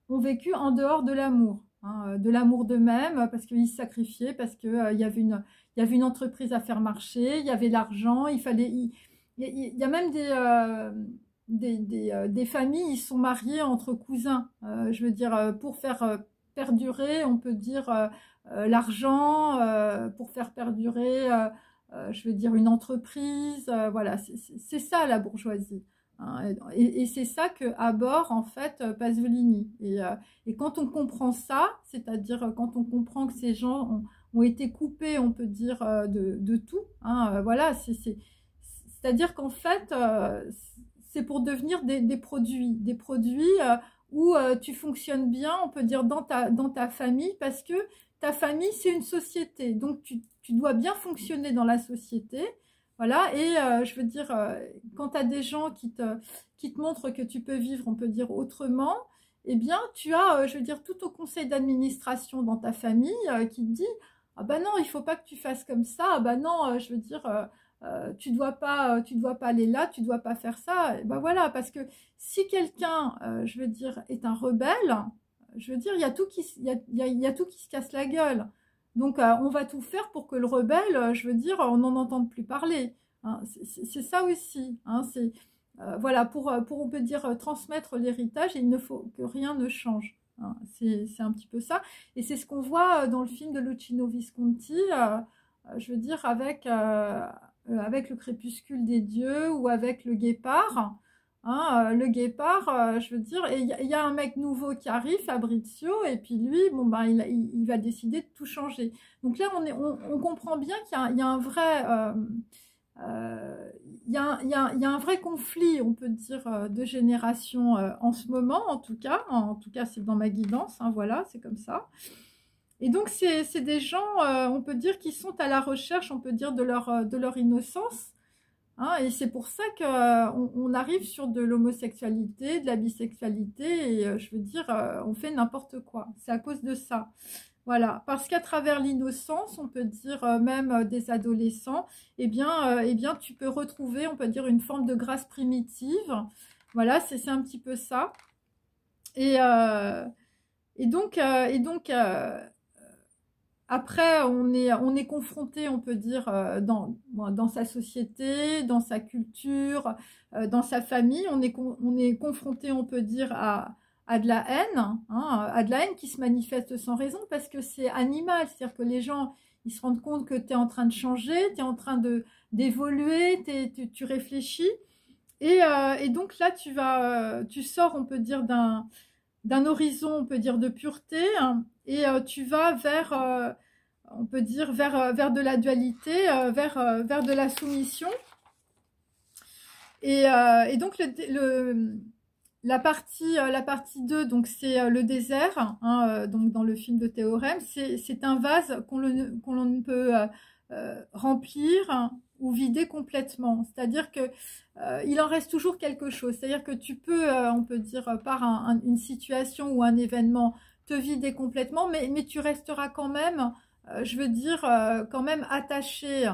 ont vécu en dehors de l'amour, hein, de l'amour d'eux-mêmes, parce qu'ils se sacrifiaient, parce qu'il y avait une entreprise à faire marcher, il y avait l'argent, il y a même des familles, ils sont mariés entre cousins, je veux dire, pour faire perdurer, on peut dire, l'argent, pour faire perdurer, je veux dire, une entreprise, voilà, c'est ça la bourgeoisie. Hein, et c'est ça que aborde en fait Pasolini. Et quand on comprend ça, c'est-à-dire quand on comprend que ces gens ont été coupés, on peut dire, de tout, hein, voilà, c'est-à-dire qu'en fait, c'est pour devenir des produits où tu fonctionnes bien, on peut dire, dans ta famille, parce que ta famille, c'est une société. Donc, tu dois bien fonctionner dans la société. Voilà, et je veux dire, quand tu as des gens qui te montrent que tu peux vivre, on peut dire, autrement, eh bien, tu as, je veux dire, tout au conseil d'administration dans ta famille qui te dit, ah ben non, il faut pas que tu fasses comme ça, ah ben non, je veux dire, tu dois pas aller là, tu dois pas faire ça. Et ben voilà, parce que si quelqu'un, je veux dire, est un rebelle, je veux dire, il y a tout il y a tout qui se casse la gueule. Donc, on va tout faire pour que le rebelle, je veux dire, on n'en entende plus parler. Hein. C'est ça aussi. Hein. Voilà, pour, on peut dire, transmettre l'héritage, il ne faut que rien ne change. Hein. C'est un petit peu ça. Et c'est ce qu'on voit dans le film de Luchino Visconti, je veux dire, avec le crépuscule des dieux ou avec le guépard. Hein, le guépard, je veux dire, et il y a un mec nouveau qui arrive, Fabrizio, et puis lui, bon ben, il va décider de tout changer. Donc là, on comprend bien qu'il y a un vrai, il y a un vrai conflit, on peut dire, de génération en ce moment, en tout cas c'est dans ma guidance, hein, voilà, c'est comme ça. Et donc c'est des gens, on peut dire, qui sont à la recherche, on peut dire, de leur innocence. Hein, et c'est pour ça qu'on arrive sur de l'homosexualité, de la bisexualité, et je veux dire, on fait n'importe quoi. C'est à cause de ça. Voilà, parce qu'à travers l'innocence, on peut dire même des adolescents, eh bien, tu peux retrouver, on peut dire, une forme de grâce primitive. Voilà, c'est un petit peu ça. Et donc, après, on est confronté, on peut dire, dans sa société, dans sa culture, dans sa famille, on est confronté, on peut dire, à de la haine, hein, à de la haine qui se manifeste sans raison parce que c'est animal, c'est-à-dire que les gens, ils se rendent compte que tu es en train de changer, tu es en train d'évoluer, tu réfléchis, et donc là, tu sors, on peut dire, d'un horizon, on peut dire, de pureté, hein, et tu vas vers, on peut dire, vers de la dualité, vers de la soumission. Et donc, la partie 2, donc c'est le désert, hein, donc dans le film de Théorème, c'est un vase qu'on ne peut remplir, hein, ou vider complètement. C'est-à-dire que il en reste toujours quelque chose. C'est-à-dire que tu peux, on peut dire, par une situation ou un événement, te vider complètement, mais tu resteras quand même, je veux dire, quand même attaché,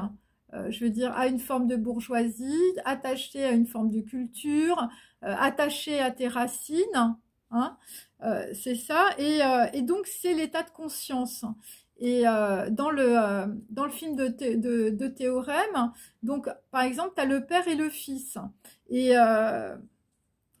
je veux dire, à une forme de bourgeoisie, attaché à une forme de culture, attaché à tes racines, hein, c'est ça, et donc c'est l'état de conscience. Et dans le film de Théorème, donc par exemple, tu as le père et le fils. Et, euh,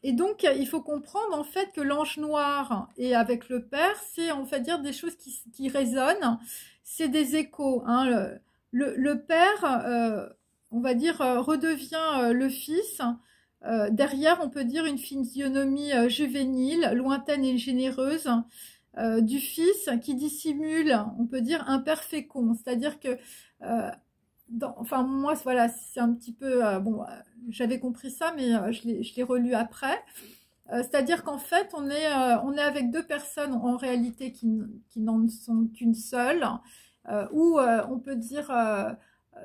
et donc, il faut comprendre en fait que l'ange noir et avec le père, c'est on va dire des choses qui résonnent, c'est des échos. Hein. Le père, on va dire, redevient le fils. Derrière, on peut dire une physionomie juvénile, lointaine et généreuse du fils qui dissimule, on peut dire, un père fécond. C'est-à-dire que enfin moi voilà c'est un petit peu bon j'avais compris ça mais je l'ai relu après c'est-à-dire qu'en fait on est avec deux personnes en réalité qui n'en sont qu'une seule ou on peut dire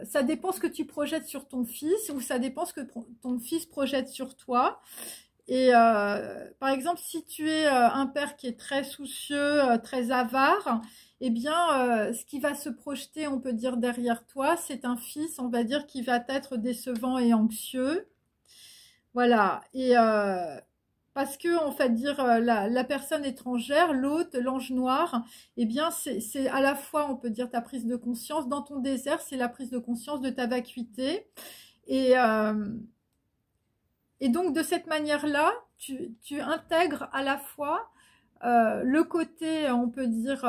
ça dépend ce que tu projettes sur ton fils ou ça dépend ce que ton fils projette sur toi et par exemple si tu es un père qui est très soucieux très avare eh bien, ce qui va se projeter, on peut dire, derrière toi, c'est un fils, on va dire, qui va être décevant et anxieux. Voilà. Et parce que, on va dire, la personne étrangère, l'hôte, l'ange noir, eh bien, c'est à la fois, on peut dire, ta prise de conscience. Dans ton désert, c'est la prise de conscience de ta vacuité. Et, et donc, de cette manière-là, tu intègres à la fois le côté, on peut dire,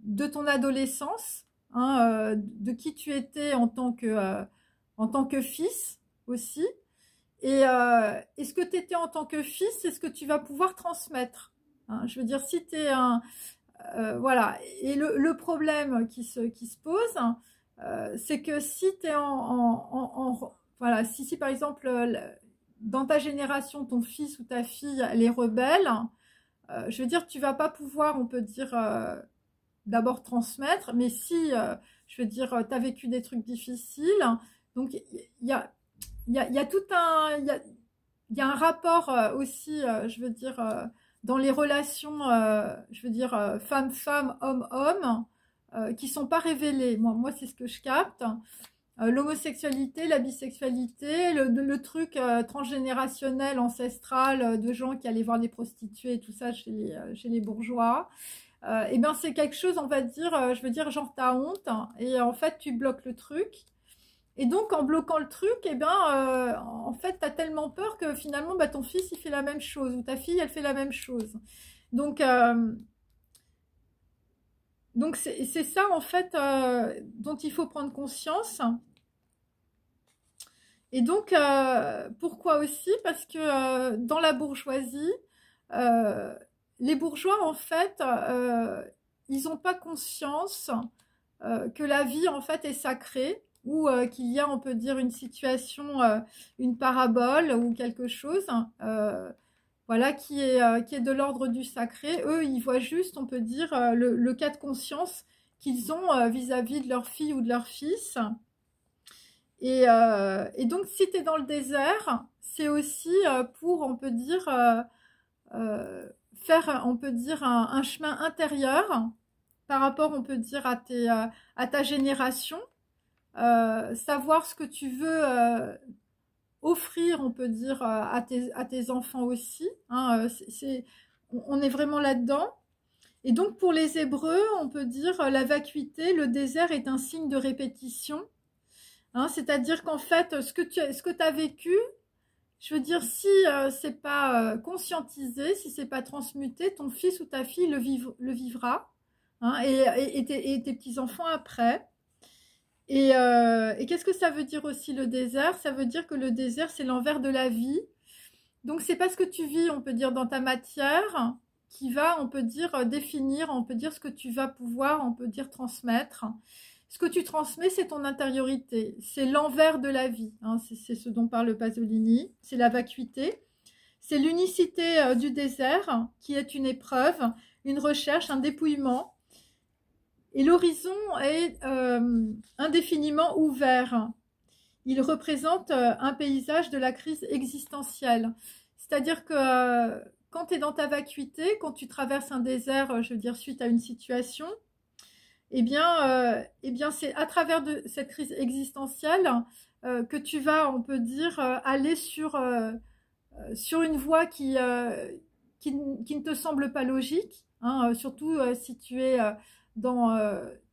de ton adolescence, hein, de qui tu étais en tant que fils aussi, et ce que tu étais en tant que fils, c'est ce que tu vas pouvoir transmettre. Hein. Je veux dire, si tu es un... voilà, et le problème qui se pose, c'est que si tu es voilà, si par exemple, dans ta génération, ton fils ou ta fille, elle est rebelle, je veux dire, tu vas pas pouvoir, on peut dire, d'abord transmettre, mais si, je veux dire, tu as vécu des trucs difficiles, donc il y a tout un, il y a un rapport aussi, je veux dire, dans les relations, je veux dire, femme-femme, homme-homme, qui sont pas révélées. Moi c'est ce que je capte. L'homosexualité, la bisexualité, le truc transgénérationnel, ancestral, de gens qui allaient voir des prostituées et tout ça chez les bourgeois. Et ben c'est quelque chose, on va dire, je veux dire, genre t'as honte, hein, et en fait tu bloques le truc. Et donc en bloquant le truc, et ben en fait t'as tellement peur que finalement bah, ton fils il fait la même chose ou ta fille elle fait la même chose. Donc c'est ça en fait dont il faut prendre conscience. Et donc pourquoi aussi? Parce que dans la bourgeoisie les bourgeois, en fait, ils n'ont pas conscience que la vie, en fait, est sacrée ou qu'il y a, on peut dire, une situation, une parabole ou quelque chose, voilà, qui est de l'ordre du sacré. Eux, ils voient juste, on peut dire, le cas de conscience qu'ils ont vis-à-vis de leur fille ou de leur fils. Et donc, si tu es dans le désert, c'est aussi pour, on peut dire, faire, on peut dire, un chemin intérieur par rapport, on peut dire, à ta génération, savoir ce que tu veux offrir, on peut dire, à tes enfants aussi. Hein, on est vraiment là-dedans. Et donc, pour les Hébreux, on peut dire, la vacuité, le désert est un signe de répétition. Hein, c'est-à-dire qu'en fait, ce que tu as vécu, je veux dire, si c'est pas conscientisé, si c'est pas transmuté, ton fils ou ta fille le vivra, hein, et tes petits-enfants après. Et qu'est-ce que ça veut dire aussi le désert? Ça veut dire que le désert, c'est l'envers de la vie. Donc, c'est pas ce que tu vis, on peut dire, dans ta matière, qui va, on peut dire, définir, on peut dire ce que tu vas pouvoir, on peut dire, transmettre. Ce que tu transmets, c'est ton intériorité. C'est l'envers de la vie. Hein, c'est ce dont parle Pasolini. C'est la vacuité. C'est l'unicité du désert, qui est une épreuve, une recherche, un dépouillement. Et l'horizon est indéfiniment ouvert. Il représente un paysage de la crise existentielle. C'est-à-dire que quand tu es dans ta vacuité, quand tu traverses un désert, je veux dire, suite à une situation, eh bien c'est à travers de cette crise existentielle que tu vas, on peut dire, aller sur une voie qui ne te semble pas logique, hein, surtout si tu es dans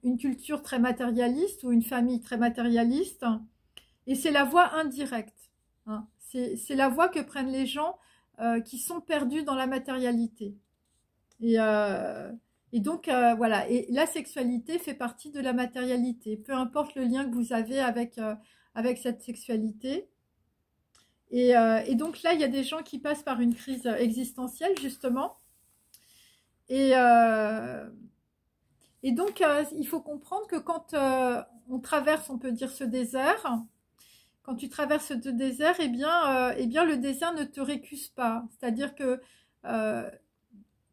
une culture très matérialiste ou une famille très matérialiste. Et c'est la voie indirecte, hein. C'est la voie que prennent les gens qui sont perdus dans la matérialité. Et, euh, et donc, voilà. Et la sexualité fait partie de la matérialité, peu importe le lien que vous avez avec cette sexualité. Et donc là, il y a des gens qui passent par une crise existentielle, justement. Et, euh, et donc, il faut comprendre que quand on traverse, on peut dire, ce désert, quand tu traverses ce désert, eh bien, le désert ne te récuse pas. C'est-à-dire que euh,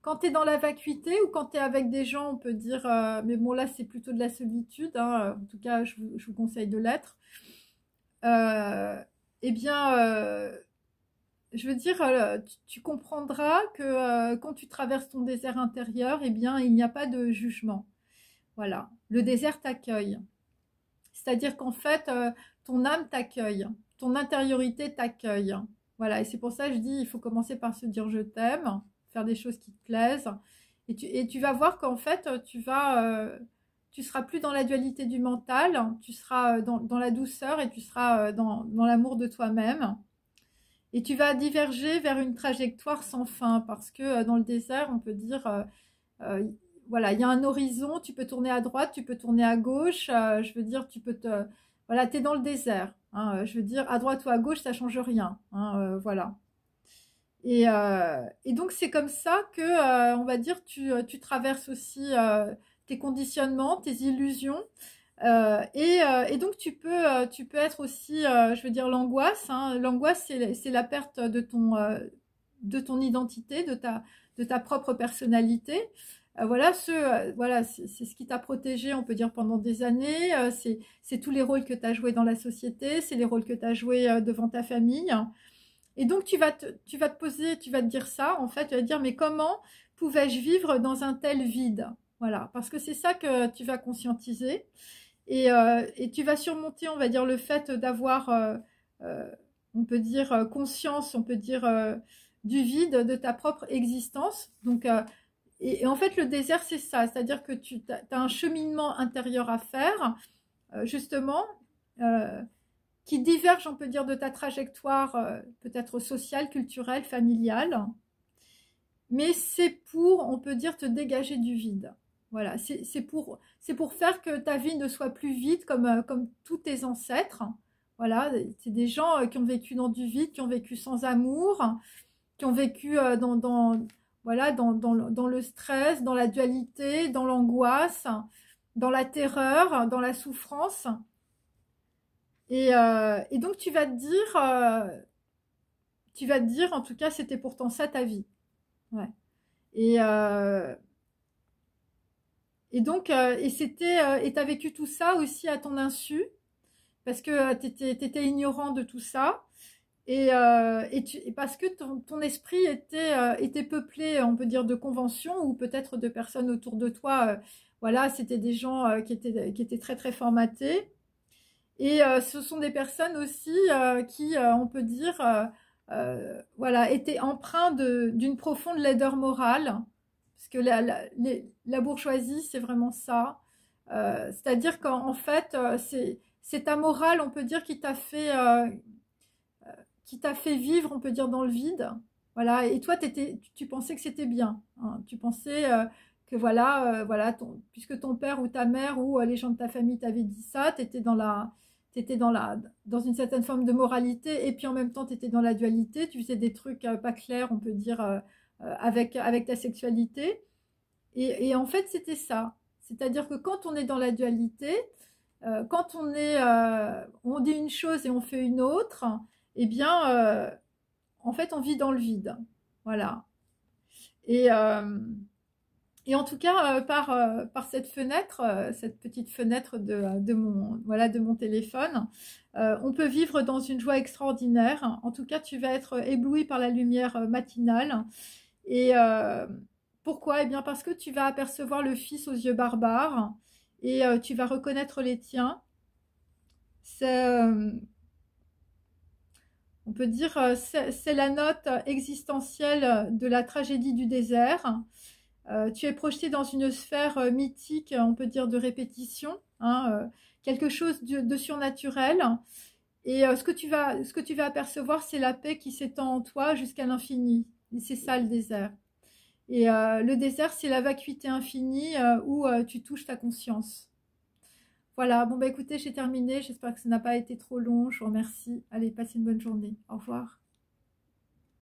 quand tu es dans la vacuité ou quand tu es avec des gens, on peut dire, mais bon, là, c'est plutôt de la solitude, hein, en tout cas, je vous conseille de l'être. Eh bien, je veux dire, tu comprendras que quand tu traverses ton désert intérieur, eh bien, il n'y a pas de jugement. Voilà, le désert t'accueille. C'est-à-dire qu'en fait, ton âme t'accueille, ton intériorité t'accueille. Voilà, et c'est pour ça que je dis, il faut commencer par se dire je t'aime, faire des choses qui te plaisent, et tu vas voir qu'en fait, tu seras plus dans la dualité du mental, tu seras dans la douceur et tu seras dans l'amour de toi-même. Et tu vas diverger vers une trajectoire sans fin, parce que dans le désert, on peut dire, euh, voilà, il y a un horizon, tu peux tourner à droite, tu peux tourner à gauche, je veux dire, tu peux te... Voilà, tu es dans le désert, hein, je veux dire, à droite ou à gauche, ça change rien, hein, voilà. Et donc, c'est comme ça que, on va dire, tu traverses aussi tes conditionnements, tes illusions, et donc tu peux être aussi, je veux dire, l'angoisse, hein. L'angoisse, c'est la perte de ton identité, de ta propre personnalité. Voilà, voilà, c'est ce qui t'a protégé, on peut dire, pendant des années. C'est tous les rôles que tu as joués dans la société, c'est les rôles que tu as joués devant ta famille. Et donc tu vas te poser, tu vas te dire ça, en fait, tu vas te dire, mais comment pouvais-je vivre dans un tel vide? Voilà, parce que c'est ça que tu vas conscientiser. Et tu vas surmonter, on va dire, le fait d'avoir, euh, on peut dire, conscience, on peut dire, du vide de ta propre existence. Donc, et en fait, le désert, c'est ça. C'est-à-dire que tu as un cheminement intérieur à faire, justement, euh, qui diverge, on peut dire, de ta trajectoire, peut-être sociale, culturelle, familiale. Mais c'est pour, on peut dire, te dégager du vide. Voilà, c'est pour faire que ta vie ne soit plus vide comme tous tes ancêtres. Voilà, c'est des gens qui ont vécu dans du vide, qui ont vécu sans amour, qui ont vécu voilà, dans le stress, dans la dualité, dans l'angoisse, dans la terreur, dans la souffrance. Et donc tu vas te dire, en tout cas, c'était pourtant ça ta vie. Ouais. Et, euh, et donc, et t'as vécu tout ça aussi à ton insu, parce que t'étais ignorant de tout ça, et parce que ton esprit était peuplé, on peut dire, de conventions, ou peut-être de personnes autour de toi, voilà, c'était des gens qui étaient très très formatés, et ce sont des personnes aussi qui, on peut dire, voilà, étaient empreints d'une profonde laideur morale, parce que la bourgeoisie, c'est vraiment ça. C'est-à-dire qu'en fait, c'est ta morale, on peut dire, qui t'a fait vivre, on peut dire, dans le vide. Voilà. Et toi, tu pensais que c'était bien, hein. Tu pensais que voilà, puisque ton père ou ta mère ou les gens de ta famille t'avaient dit ça, t'étais dans une certaine forme de moralité, et puis en même temps, tu étais dans la dualité, tu faisais des trucs pas clairs, on peut dire, avec ta sexualité. Et en fait, c'était ça. C'est-à-dire que quand on est dans la dualité, quand on dit une chose et on fait une autre, eh bien, en fait, on vit dans le vide. Voilà. Et, euh, et en tout cas, par cette fenêtre, cette petite fenêtre voilà, de mon téléphone, on peut vivre dans une joie extraordinaire. En tout cas, tu vas être ébloui par la lumière matinale. Et pourquoi? Eh bien parce que tu vas apercevoir le Fils aux yeux barbares et tu vas reconnaître les tiens. C'est, on peut dire, c'est la note existentielle de la tragédie du désert. Tu es projeté dans une sphère mythique, on peut dire de répétition, hein, quelque chose de surnaturel. Et ce que tu vas apercevoir, c'est la paix qui s'étend en toi jusqu'à l'infini. Et c'est ça le désert. Et le désert, c'est la vacuité infinie où tu touches ta conscience. Voilà, bon bah écoutez, j'ai terminé. J'espère que ça n'a pas été trop long. Je vous remercie. Allez, passez une bonne journée. Au revoir.